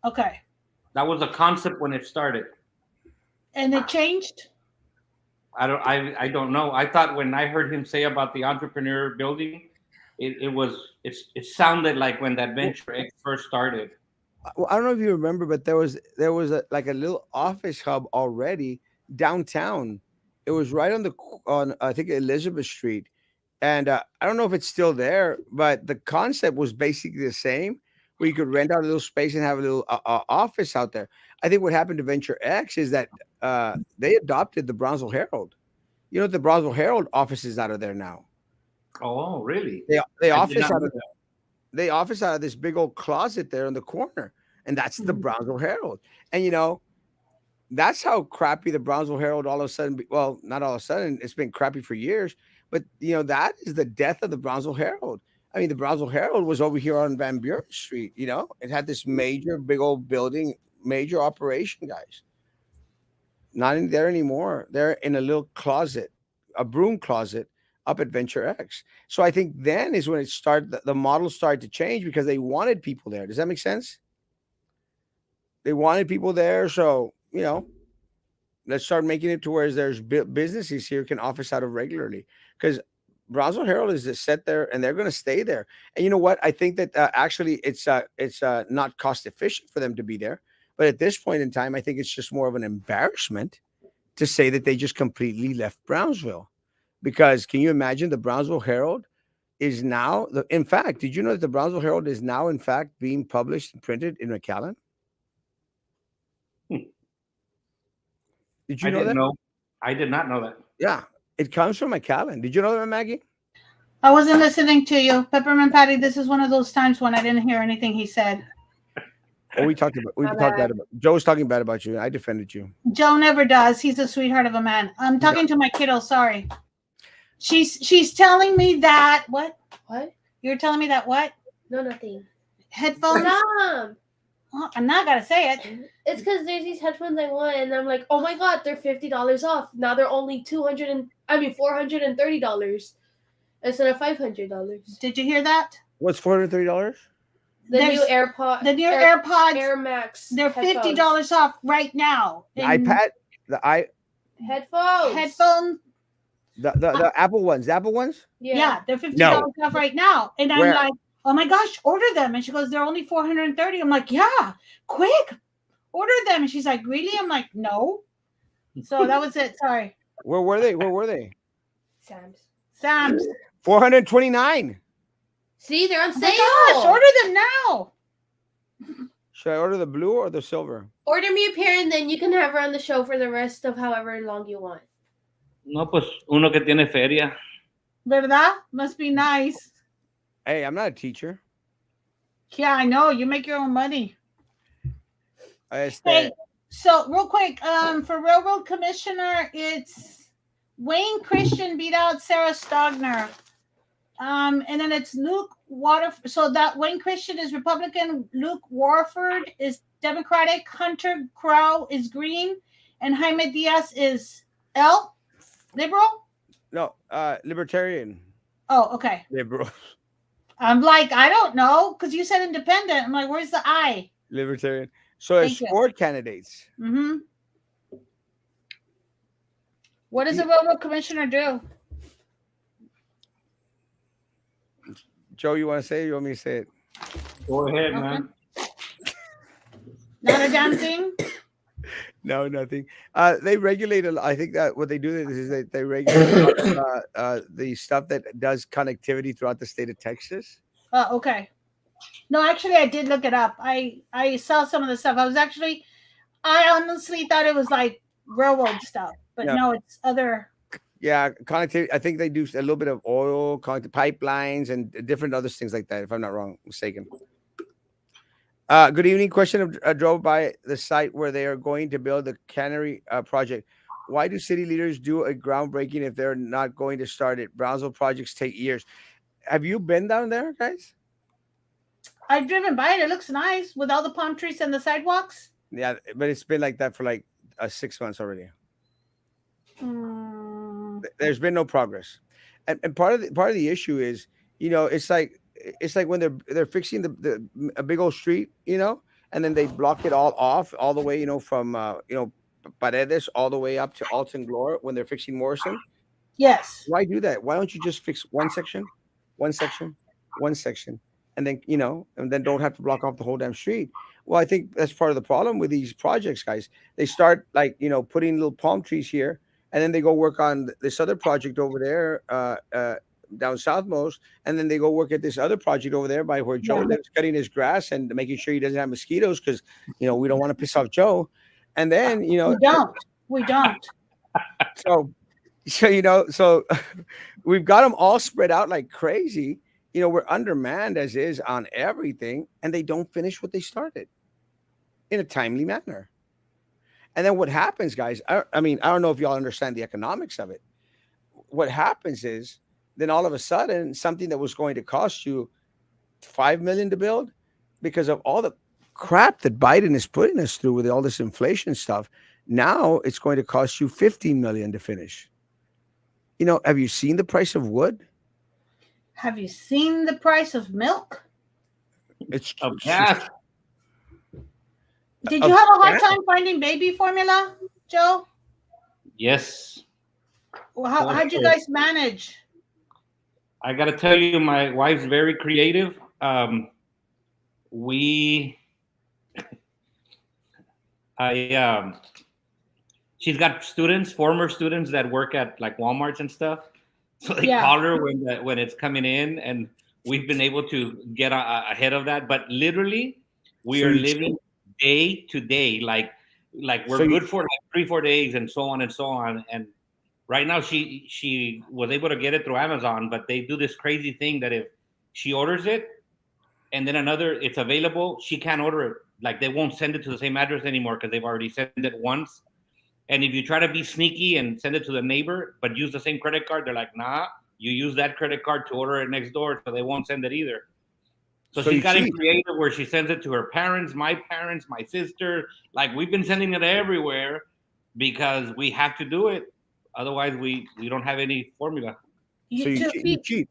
Okay. That was a concept when it started. And it changed. I don't know. I thought when I heard him say about the entrepreneur building, it sounded like when that Well, Venture X first started. I don't know if you remember, but there was like a little office hub already downtown. It was right on on I think Elizabeth Street, and I don't know if it's still there, but the concept was basically the same, where you could rent out a little space and have a little office out there. I think what happened to Venture X is that they adopted the Brownsville Herald. You know, the Brownsville Herald office is out of there now. Oh, really? They I did office not out know of that. they office out of this big old closet there in the corner, and that's the Mhm. Brownsville Herald. And that's how crappy the Brownsville Herald all of a sudden. Well, not all of a sudden, it's been crappy for years. But that is the death of the Brownsville Herald. I mean, the Brownsville Herald was over here on Van Buren Street. It had this major, big old building, major operation, guys. Not in there anymore. They're in a little closet, a broom closet up at Venture X. So I think then is when it started. The model started to change because they wanted people there. Does that make sense? They wanted people there, so let's start making it to where there's businesses here can office out of regularly, because Brownsville Herald is just set there and they're going to stay there. And you know what? I think that actually it's not cost efficient for them to be there. But at this point in time, I think it's just more of an embarrassment to say that they just completely left Brownsville. Because can you imagine the Brownsville Herald is now in fact, did you know that the Brownsville Herald is now in fact being published and printed in McAllen? Hmm. Did you I know didn't that? know. I did not know that. Yeah, it comes from McAllen. Did you know that, Maggie? I wasn't listening to you, Peppermint Patty. This is one of those times when I didn't hear anything he said. Oh, we My talked bad. bad about Joe was talking bad about you. I defended you. Joe never does. He's a sweetheart of a man. I'm He does. talking to my kiddo. Sorry. She's telling me that what? What? You're telling me that what? No, nothing. Headphones? Mom, Oh, I'm not gonna say it. it's because there's these headphones I want, and I'm like, oh my god, they're $50 off. Now they're only $430 instead of $500. Did you hear that? What's $430? The new There's AirPod, the new AirPods. Air Max, They're headphones. $50 off right now. The And iPad, the Headphones. headphones. the Apple ones, the Apple ones. Yeah, they're $50 off right now. And I'm Where? like, oh my gosh, order them. And she goes, they're only 430. I'm like, yeah, quick, order them. And she's like, really? I'm like, no. So that was it. Sorry. Where were they? Where were they? Sam's. Sam's. 429. See, they're on Oh sale. my gosh, order them now. Should I order the blue or the silver? Order me a pair, and then you can have her on the show for the rest of however long you want. No, pues uno que tiene feria. ¿Verdad? Must be nice. Hey, I'm not a teacher. Yeah, I know. You make your own money. Este, Hey, so real quick, for Railroad Commissioner, it's Wayne Christian beat out Sarah Stogner. And then it's Luke Water. So that Wayne Christian is Republican, Luke Warford is Democratic, Hunter Crow is Green, and Jaime Diaz is Liberal. no, libertarian. Oh, okay. Liberal. I'm like, I don't know, because you said independent. I'm like, where's the I? Libertarian. So there's Thank you. 4 candidates. Mm-hmm. What does the Railroad Commissioner do? Joe, you want to say it? You want me to say it? Go ahead, Okay. man. Not a damn thing. No, nothing. They regulate. I think that what they do is they regulate the stuff that does connectivity throughout the state of Texas. Okay. No, actually, I did look it up. I saw some of the stuff. I honestly thought it was like railroad stuff, but Yeah. no, it's other. Yeah, connectivity. I think they do a little bit of oil, pipelines, and different other things like that. If I'm not mistaken. Good evening. Question drove by the site where they are going to build the cannery project. Why do city leaders do a groundbreaking if they're not going to start it? Brownsville projects take years. Have you been down there, guys? I've driven by it. It looks nice with all the palm trees and the sidewalks. Yeah, but it's been like that for like 6 months already. Hmm. There's been no progress, and part of the issue is it's like when they're fixing a big old street, and then they block it all off all the way, from Paredes all the way up to Alton Glore when they're fixing Morrison. Yes. Why do that? Why don't you just fix one section, one section, one section, and then don't have to block off the whole damn street? Well, I think that's part of the problem with these projects, guys. They start like putting little palm trees here, and then they go work on this other project over there, down southmost, and then they go work at this other project over there by where Joe Yeah. lives, cutting his grass and making sure he doesn't have mosquitoes because we don't want to piss off Joe. And then We don't. We don't. so so we've got them all spread out like crazy. We're undermanned as is on everything, and they don't finish what they started in a timely manner. And then what happens, guys? I mean, I don't know if y'all understand the economics of it. What happens is then all of a sudden something that was going to cost you 5 million to build, because of all the crap that Biden is putting us through with all this inflation stuff, now it's going to cost you 15 million to finish. Have you seen the price of wood? Have you seen the price of milk? It's Of gas. Did you have a hard time finding baby formula, Joe? Yes. Well, how'd you guys manage? I got to tell you, my wife's very creative. We, she's got students, former students that work at like Walmarts and stuff. So they call her when it's coming in, and we've been able to get ahead of that. But literally, we are living day to day, like we're good for like 3-4 days, and so on and so on. And right now, she was able to get it through Amazon, but they do this crazy thing that if she orders it, and then it's available, she can't order it. Like they won't send it to the same address anymore because they've already sent it once. And if you try to be sneaky and send it to the neighbor, but use the same credit card, they're like, nah, you use that credit card to order it next door, so they won't send it either. So she's got it creative where she sends it to her parents, my sister. Like we've been sending it everywhere because we have to do it. Otherwise, we don't have any formula. You cheat.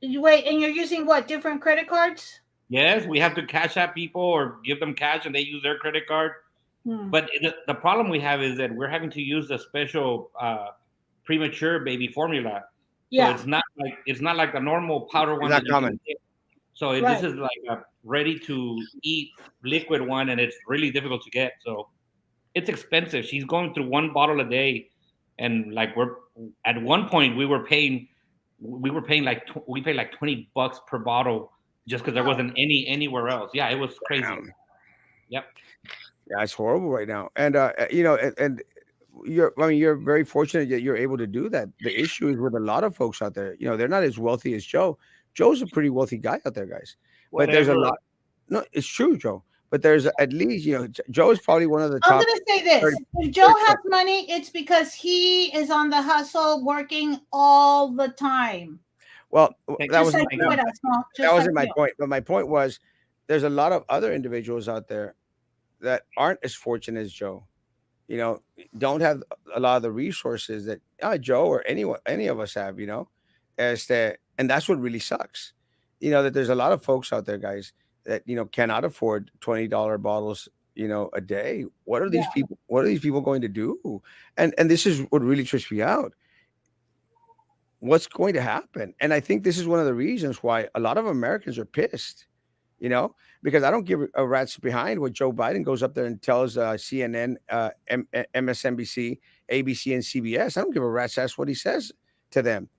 Wait, and you're using what, different credit cards? Yes, we have to cash out people or give them cash and they use their credit card. But the problem we have is that we're having to use the special premature baby formula. So it's not like the normal powder one. It's not common. So this is like a ready to eat liquid one, and it's really difficult to get. So it's expensive. She's going through one bottle a day, and like at one point we paid like $20 per bottle just because there wasn't anywhere else. Yeah, it was crazy. Yep. Yeah, it's horrible right now, and and you're very fortunate that you're able to do that. The issue is with a lot of folks out there. They're not as wealthy as Joe. Joe's a pretty wealthy guy out there, guys. But there's a lot. No, it's true, Joe. But there's at least Joe is probably one of the top. I'm gonna say this: if Joe has money, it's because he is on the hustle, working all the time. Well, that wasn't my point. But my point was, there's a lot of other individuals out there that aren't as fortunate as Joe, don't have a lot of the resources that Joe or any of us have, and that's what really sucks. That there's a lot of folks out there, guys, that cannot afford $20 bottles, a day. What are these people? What are these people going to do? And this is what really trips me out. What's going to happen? And I think this is one of the reasons why a lot of Americans are pissed. Because I don't give a rat's behind what Joe Biden goes up there and tells CNN, MSNBC, ABC, and CBS. I don't give a rat's ass what he says to them.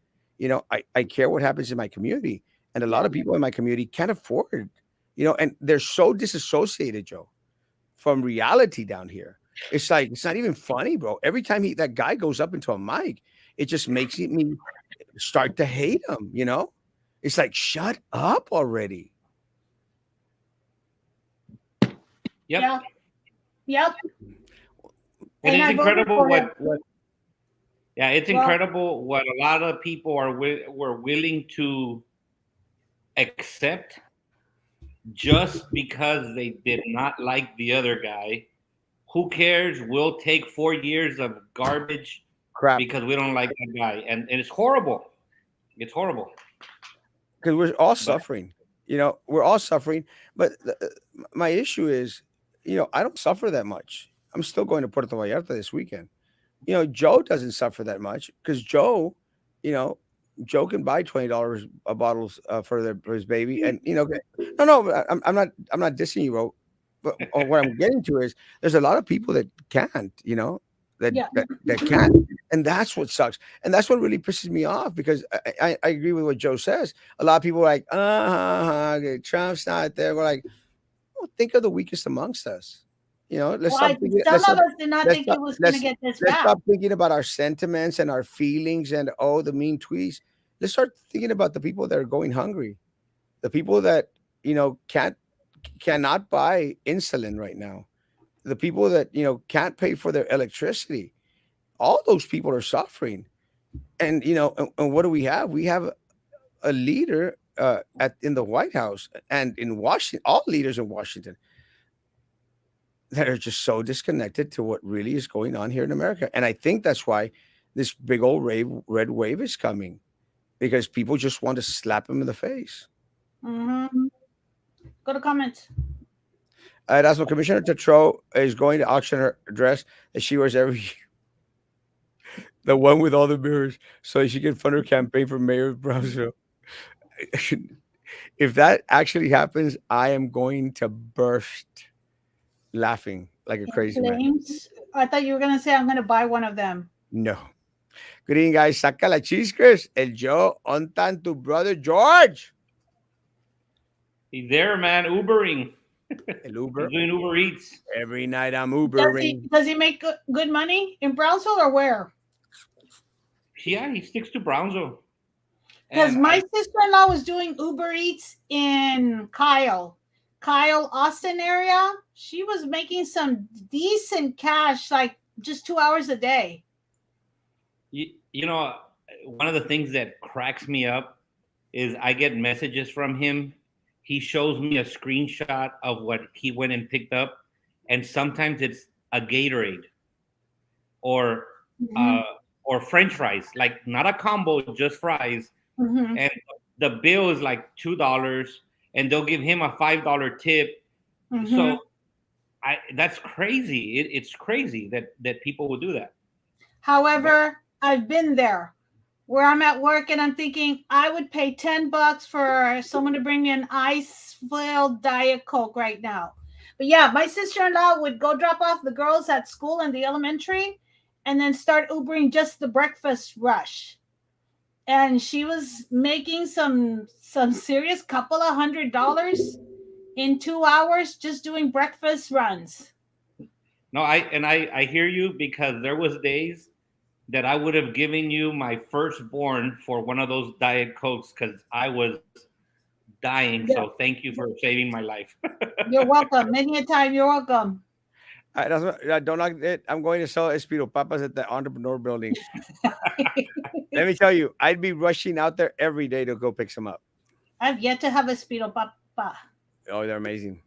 I care what happens in my community. And a lot of people in my community can't afford, and they're so disassociated, Joe, from reality down here. It's like, it's not even funny, bro. Every time that guy goes up into a mic, it just makes me start to hate him, It's like, shut up already. Yep. Yep. And it's incredible it's incredible what a lot of people were willing to accept just because they did not like the other guy. Who cares? We'll take 4 years of garbage crap because we don't like that guy. And it's horrible. It's horrible. Because we're all suffering. We're all suffering. But my issue is, I don't suffer that much. I'm still going to Puerto Vallarta this weekend. Joe doesn't suffer that much because you know, Joe can buy $20 a bottles for his baby, and no, no, I'm not dissing you, bro. But what I'm getting to is there's a lot of people that can't, that Yeah. that can't, and that's what sucks, and that's what really pisses me off because I agree with what Joe says. A lot of people are like, okay, Trump's not there. We're like, well, think of the weakest amongst us. Let's Well, stop thinking. some of us did not Let's think stop. it was going to Let's get this let's bad. stop thinking about our sentiments and our feelings and the mean tweets. Let's start thinking about the people that are going hungry, the people that cannot buy insulin right now, the people that can't pay for their electricity. All those people are suffering, and what do we have? We have a leader at in the White House and in Washington. All leaders in Washington that are just so disconnected to what really is going on here in America. And I think that's why this big old red wave is coming because people just want to slap him in the face. Mm-hmm. Go to comments. Erasmo, Commissioner Tetro is going to auction her dress that she wears every year, the one with all the mirrors, so she can fund her campaign for mayor of Brownsville. If that actually happens, I am going to burst laughing like a In crazy man. flames. I thought you were going to say I'm going to buy one of them. No. Good evening, guys. Saca la chisques. El Joe, on tan tu brother George. He's there, man, Ubering. El He's Uber. doing Uber Eats. Every night I'm Does he Ubering. does he make good money in Brownsville or where? Yeah, he sticks to Brownsville. Because And my sister-in-law was doing Uber Eats in Kyle, Austin area. She was making some decent cash, like just 2 hours a day. you know, one of the things that cracks me up is I get messages from him. He shows me a screenshot of what he went and picked up, and sometimes it's a Gatorade or Mm-hmm. uh, or French fries, like not a combo, just fries. Mm-hmm. And the bill is like $2, and they'll give him a $5 tip. Mm-hmm. So that's crazy. It's crazy that people would do that. However, I've been there where I'm at work and I'm thinking I would pay $10 for someone to bring me an ice-filled Diet Coke right now. But yeah, my sister-in-law would go drop off the girls at school in the elementary and then start Ubering just the breakfast rush. And she was making some serious couple of $100 in 2 hours just doing breakfast runs. No, I hear you, because there was days that I would have given you my firstborn for one of those Diet Cokes because I was dying. So Yeah, thank you for saving my life. you're welcome. Many a time, you're welcome. Don't knock it. I'm going to sell Espiro Papas at the Entrepreneur Building. Let me tell you, I'd be rushing out there every day to go pick some up. I've yet to have a Speedo Papa. Oh, they're amazing.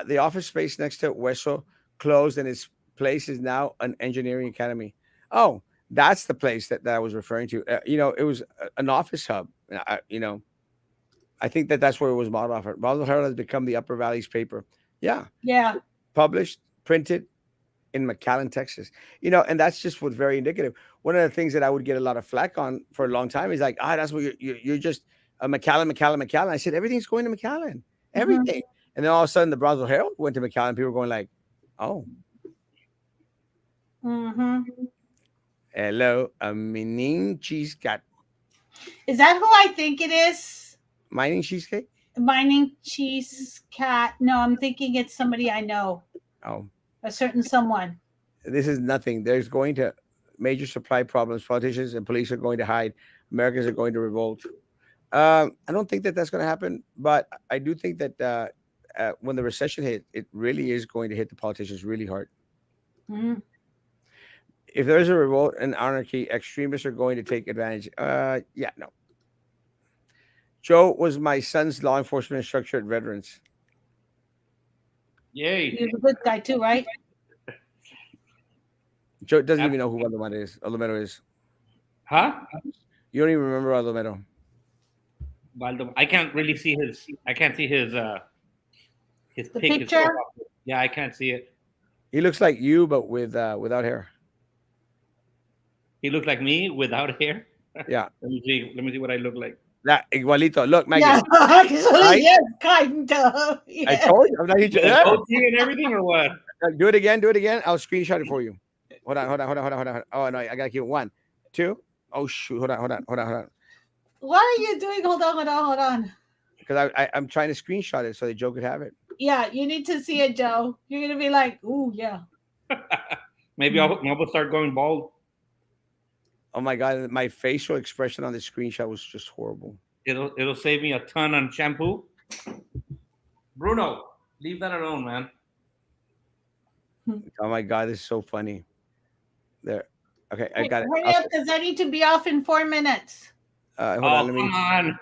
The office space next to Hueso closed, and its place is now an engineering academy. Oh, that's the place that I was referring to. It was an office hub. I think that's where it was modeled off. Brownsville Herald has become the Upper Valley's paper. Yeah, Yeah. published, printed in McAllen, Texas. And that's just what's very indicative. One of the things that I would get a lot of flack on for a long time is like, that's what you're just a McAllen. I said everything's going to McAllen, Mm-hmm. everything. And then all of a sudden, the Brownsville Herald went to McAllen. People were going like, "Oh, Mm-hmm. hello, a mining cheesecake, Is that who I think it is? mining cheesecake." Mining Cheese Cat. No, I'm thinking it's somebody I know. Oh, A certain someone. this is nothing. There's going to major supply problems. Politicians and police are going to hide. Americans are going to revolt. I don't think that that's going to happen, but I do think that when the recession hit, it really is going to hit the politicians really hard. Mm-hmm. If there's a revolt and anarchy, extremists are going to take advantage. Yeah, no. Joe was my son's law enforcement instructor at Veterans. Yay. He's a good guy too, right? Joe doesn't even know who Alomero is. Huh? You don't even remember Alomero. I can't really see his. I can't see his The pic. His picture. profile pic. Yeah, I can't see it. He looks like you, but with without hair. He looks like me without hair. Yeah, Let me see. Let me see what I look like. that igualito. Look, Maggie. Yeah, actually, Right? yes, kind of. I Yeah. told you. I'm not With a yeah. goatee and everything, or what? Do it again. Do it again. I'll screenshot it for you. Hold on. Hold on. Hold on. Hold on. Hold on. Oh no, I gotta keep it. One, two. Oh shoot. Hold on. Hold on. Hold on. Hold on. What are you doing? Hold on, hold on, hold on. Because I'm trying to screenshot it so the Joe could have it. Yeah, you need to see it, Joe. You're gonna be like, ooh, yeah. Maybe I'll start going bald. Oh my god, my facial expression on the screenshot was just horrible. It'll save me a ton on shampoo. Bruno, leave that alone, man. Oh my god, this is so funny. There. Okay, I Hey, got it. hurry up, because I need to be off in 4 minutes. Hold Oh, on. Let me. come on.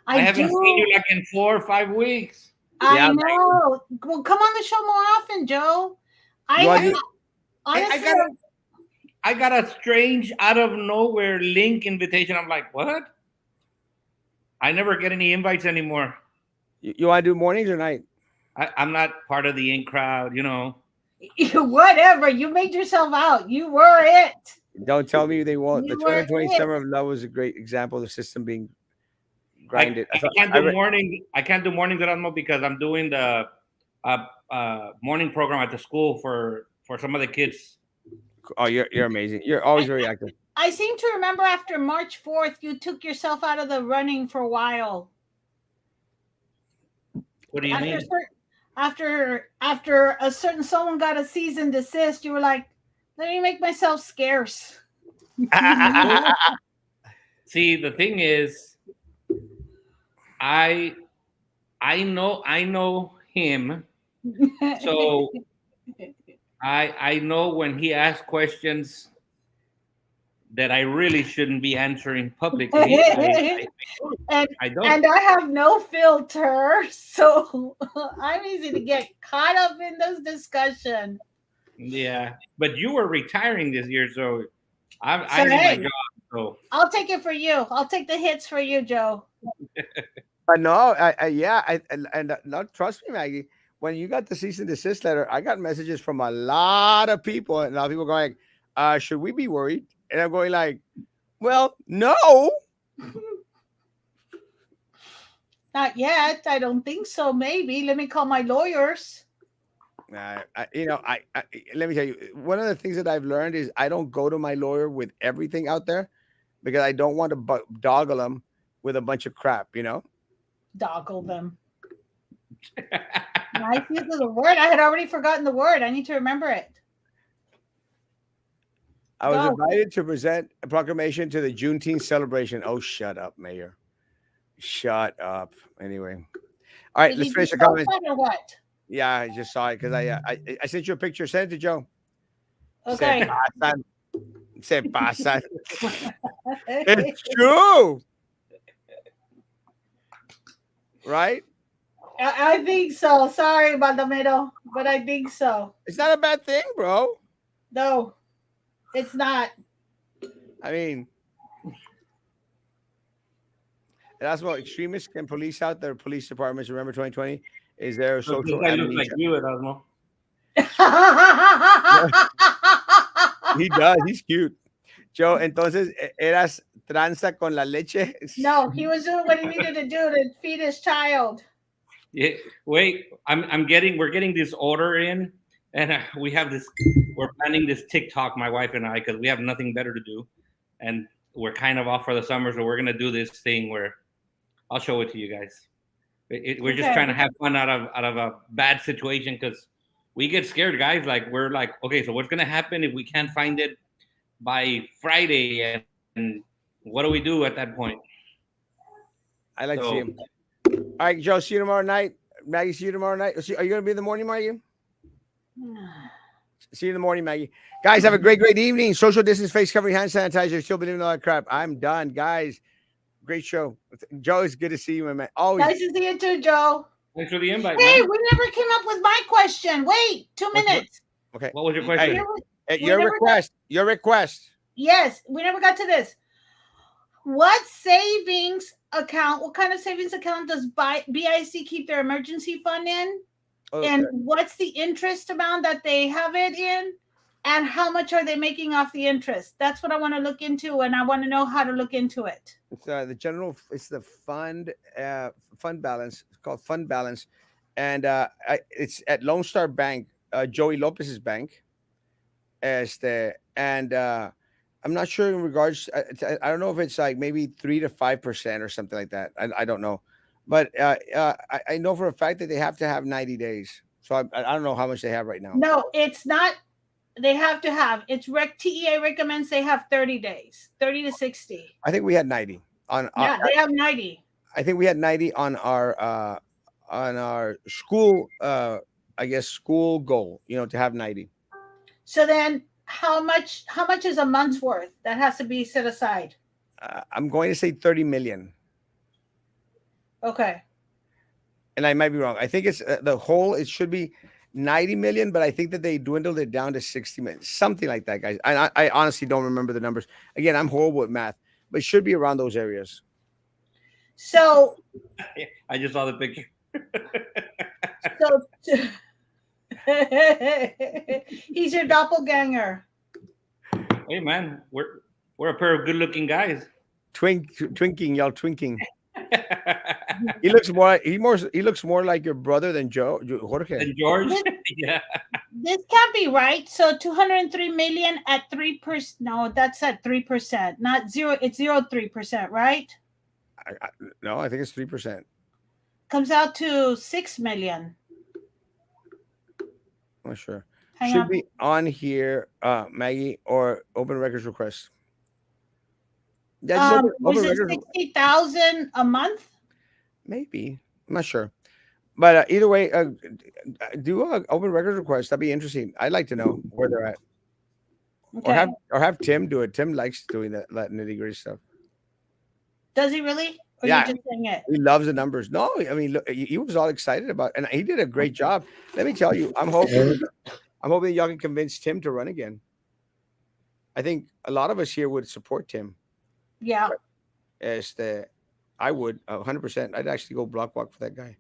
I I haven't seen do. you like in 4 or 5 weeks. I Yeah, know. Well, come on the show more often, Joe. You want I to? honestly, I got a strange out of nowhere link invitation. I'm like, what? I never get any invites anymore. You want to do mornings or night? I'm not part of the in crowd, you know. whatever. You made yourself out. You were it. Don't tell me they won't. The You were 220 it. Summer of Love was a great example of the system being I, grinded. I can't do morning. I can't do mornings at Erasmo because I'm doing the morning program at the school for some of the kids. Oh, you're amazing. You're always very active. I seem to remember after March 4th, you took yourself out of the running for a while. What do you mean? After a certain someone got a cease and desist, you were like, let me make myself scarce. See, the thing is, I know him, so I know when he asks questions that I really shouldn't be answering publicly. I don't. And I have no filter, so I'm easy to get caught up in this discussion. Yeah, but you were retiring this year, so I So, need my hey, job. So I'll take it for you. I'll take the hits for you, Joe. No, and not trust me, Maggie. When you got the cease and desist letter, I got messages from a lot of people, and a lot of people going, "Should we be worried?" And I'm going like, "Well, no." Not yet. I don't think so. Maybe. Let me call my lawyers. Let me tell you, one of the things that I've learned is I don't go to my lawyer with everything out there because I don't want to doggle them with a bunch of crap, you know. Doggle them. Nice use of the word. I had already forgotten the word. I need to remember it. I was Go. invited to present a proclamation to the Juneteenth celebration. Oh, shut up, Mayor. Shut up. Anyway, all right, Did let's you finish the do comments. that or what? Yeah, I just saw it because I sent you a picture. Send it to Joe. Okay. Se pasan. It's true. Right? I think so. Sorry, Baldomero, but I think so. It's not a bad thing, bro. No, it's not. I mean, that's what extremists can police out their police departments. Remember 2020 is their so this social guy looks amnesia. like you, Erasmo. He does. He's cute. Joe, entonces, ¿eras tranza con la leche? No, he was doing what he needed to do to feed his child. Yeah, wait, we're getting this order in, and we're planning this TikTok, my wife and I, because we have nothing better to do, and we're kind of off for the summer, so we're gonna do this thing where I'll show it to you guys. We're just Okay. trying to have fun out of a bad situation because we get scared, guys. Like we're like, okay, so what's gonna happen if we can't find it by Friday, and what do we do at that point? I like to see So him. All right, Joe, see you tomorrow night. Maggie, see you tomorrow night. Are you going to be in the morning, Maggie? See you in the morning, Maggie. Guys, have a great evening. Social distance, face covering, hand sanitizer. Still believing in all that crap. I'm done, guys. Great show. Joe, it's good to see you, my man. Always. Nice to see you too, Joe. thanks for the invite, Hey, man. we never came up with my question. Wait, 2 minutes. Okay. What was your question? Your request. Your request. Yes, we never got to this. What savings account, what kind of savings account does BIC keep their emergency fund in? Okay. And what's the interest amount that they have it in? And how much are they making off the interest? That's what I want to look into, and I want to know how to look into it. It's the general. It's the fund balance. It's called fund balance, and it's at Lone Star Bank, Joey Lopez's bank. And I'm not sure in regards. I don't know if it's like maybe 3 to 5% or something like that. I don't know, but I know for a fact that they have to have 90 days. So I don't know how much they have right now. No, it's not. They have to have. It's TEA recommends they have 30 days, 30 to 60. I think we had 90 on. Yeah, they have 90. I think we had 90 on our school. I guess school goal. To have 90. So then, how much is a month's worth that has to be set aside? I'm going to say 30 million. Okay. And I might be wrong. I think it's the whole. It should be 90 million, but I think that they dwindled it down to 60 million, something like that, guys. I honestly don't remember the numbers. Again, I'm horrible at math, but it should be around those areas. So I just saw the picture. so he's your doppelganger. Hey man, we're a pair of good-looking guys. Twinking, y'all twinking. He looks more like your brother than Jorge. And George, yeah. This can't be right. So 203 million at 3%. No, that's at 3%, not zero. It's 0.03%, right? No, I think it's 3%. Comes out to 6 million. I'm not sure. Hang Should on. be on here, Maggie, or open records request. Yeah, just Was open it records. 60,000 a month? Maybe. I'm not sure. But either way, do an open records request. That'd be interesting. I'd like to know where they're at. Okay. Or have Tim do it. Tim likes doing that nitty gritty stuff. Does he really? Or Yeah. you just saying it? He loves the numbers. No, I mean, look, he was all excited about, and he did a great job. Let me tell you, I'm hoping y'all can convince Tim to run again. I think a lot of us here would support Tim. Yeah. I would 100%. I'd actually go block walk for that guy.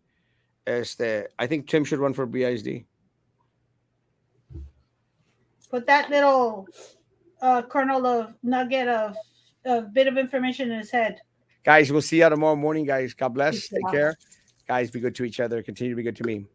I think Tim should run for BISD. Put that little kernel of nugget of bit of information in his head. Guys, we'll see you tomorrow morning, guys. God bless. Take Yeah. care. Guys, be good to each other. Continue to be good to me.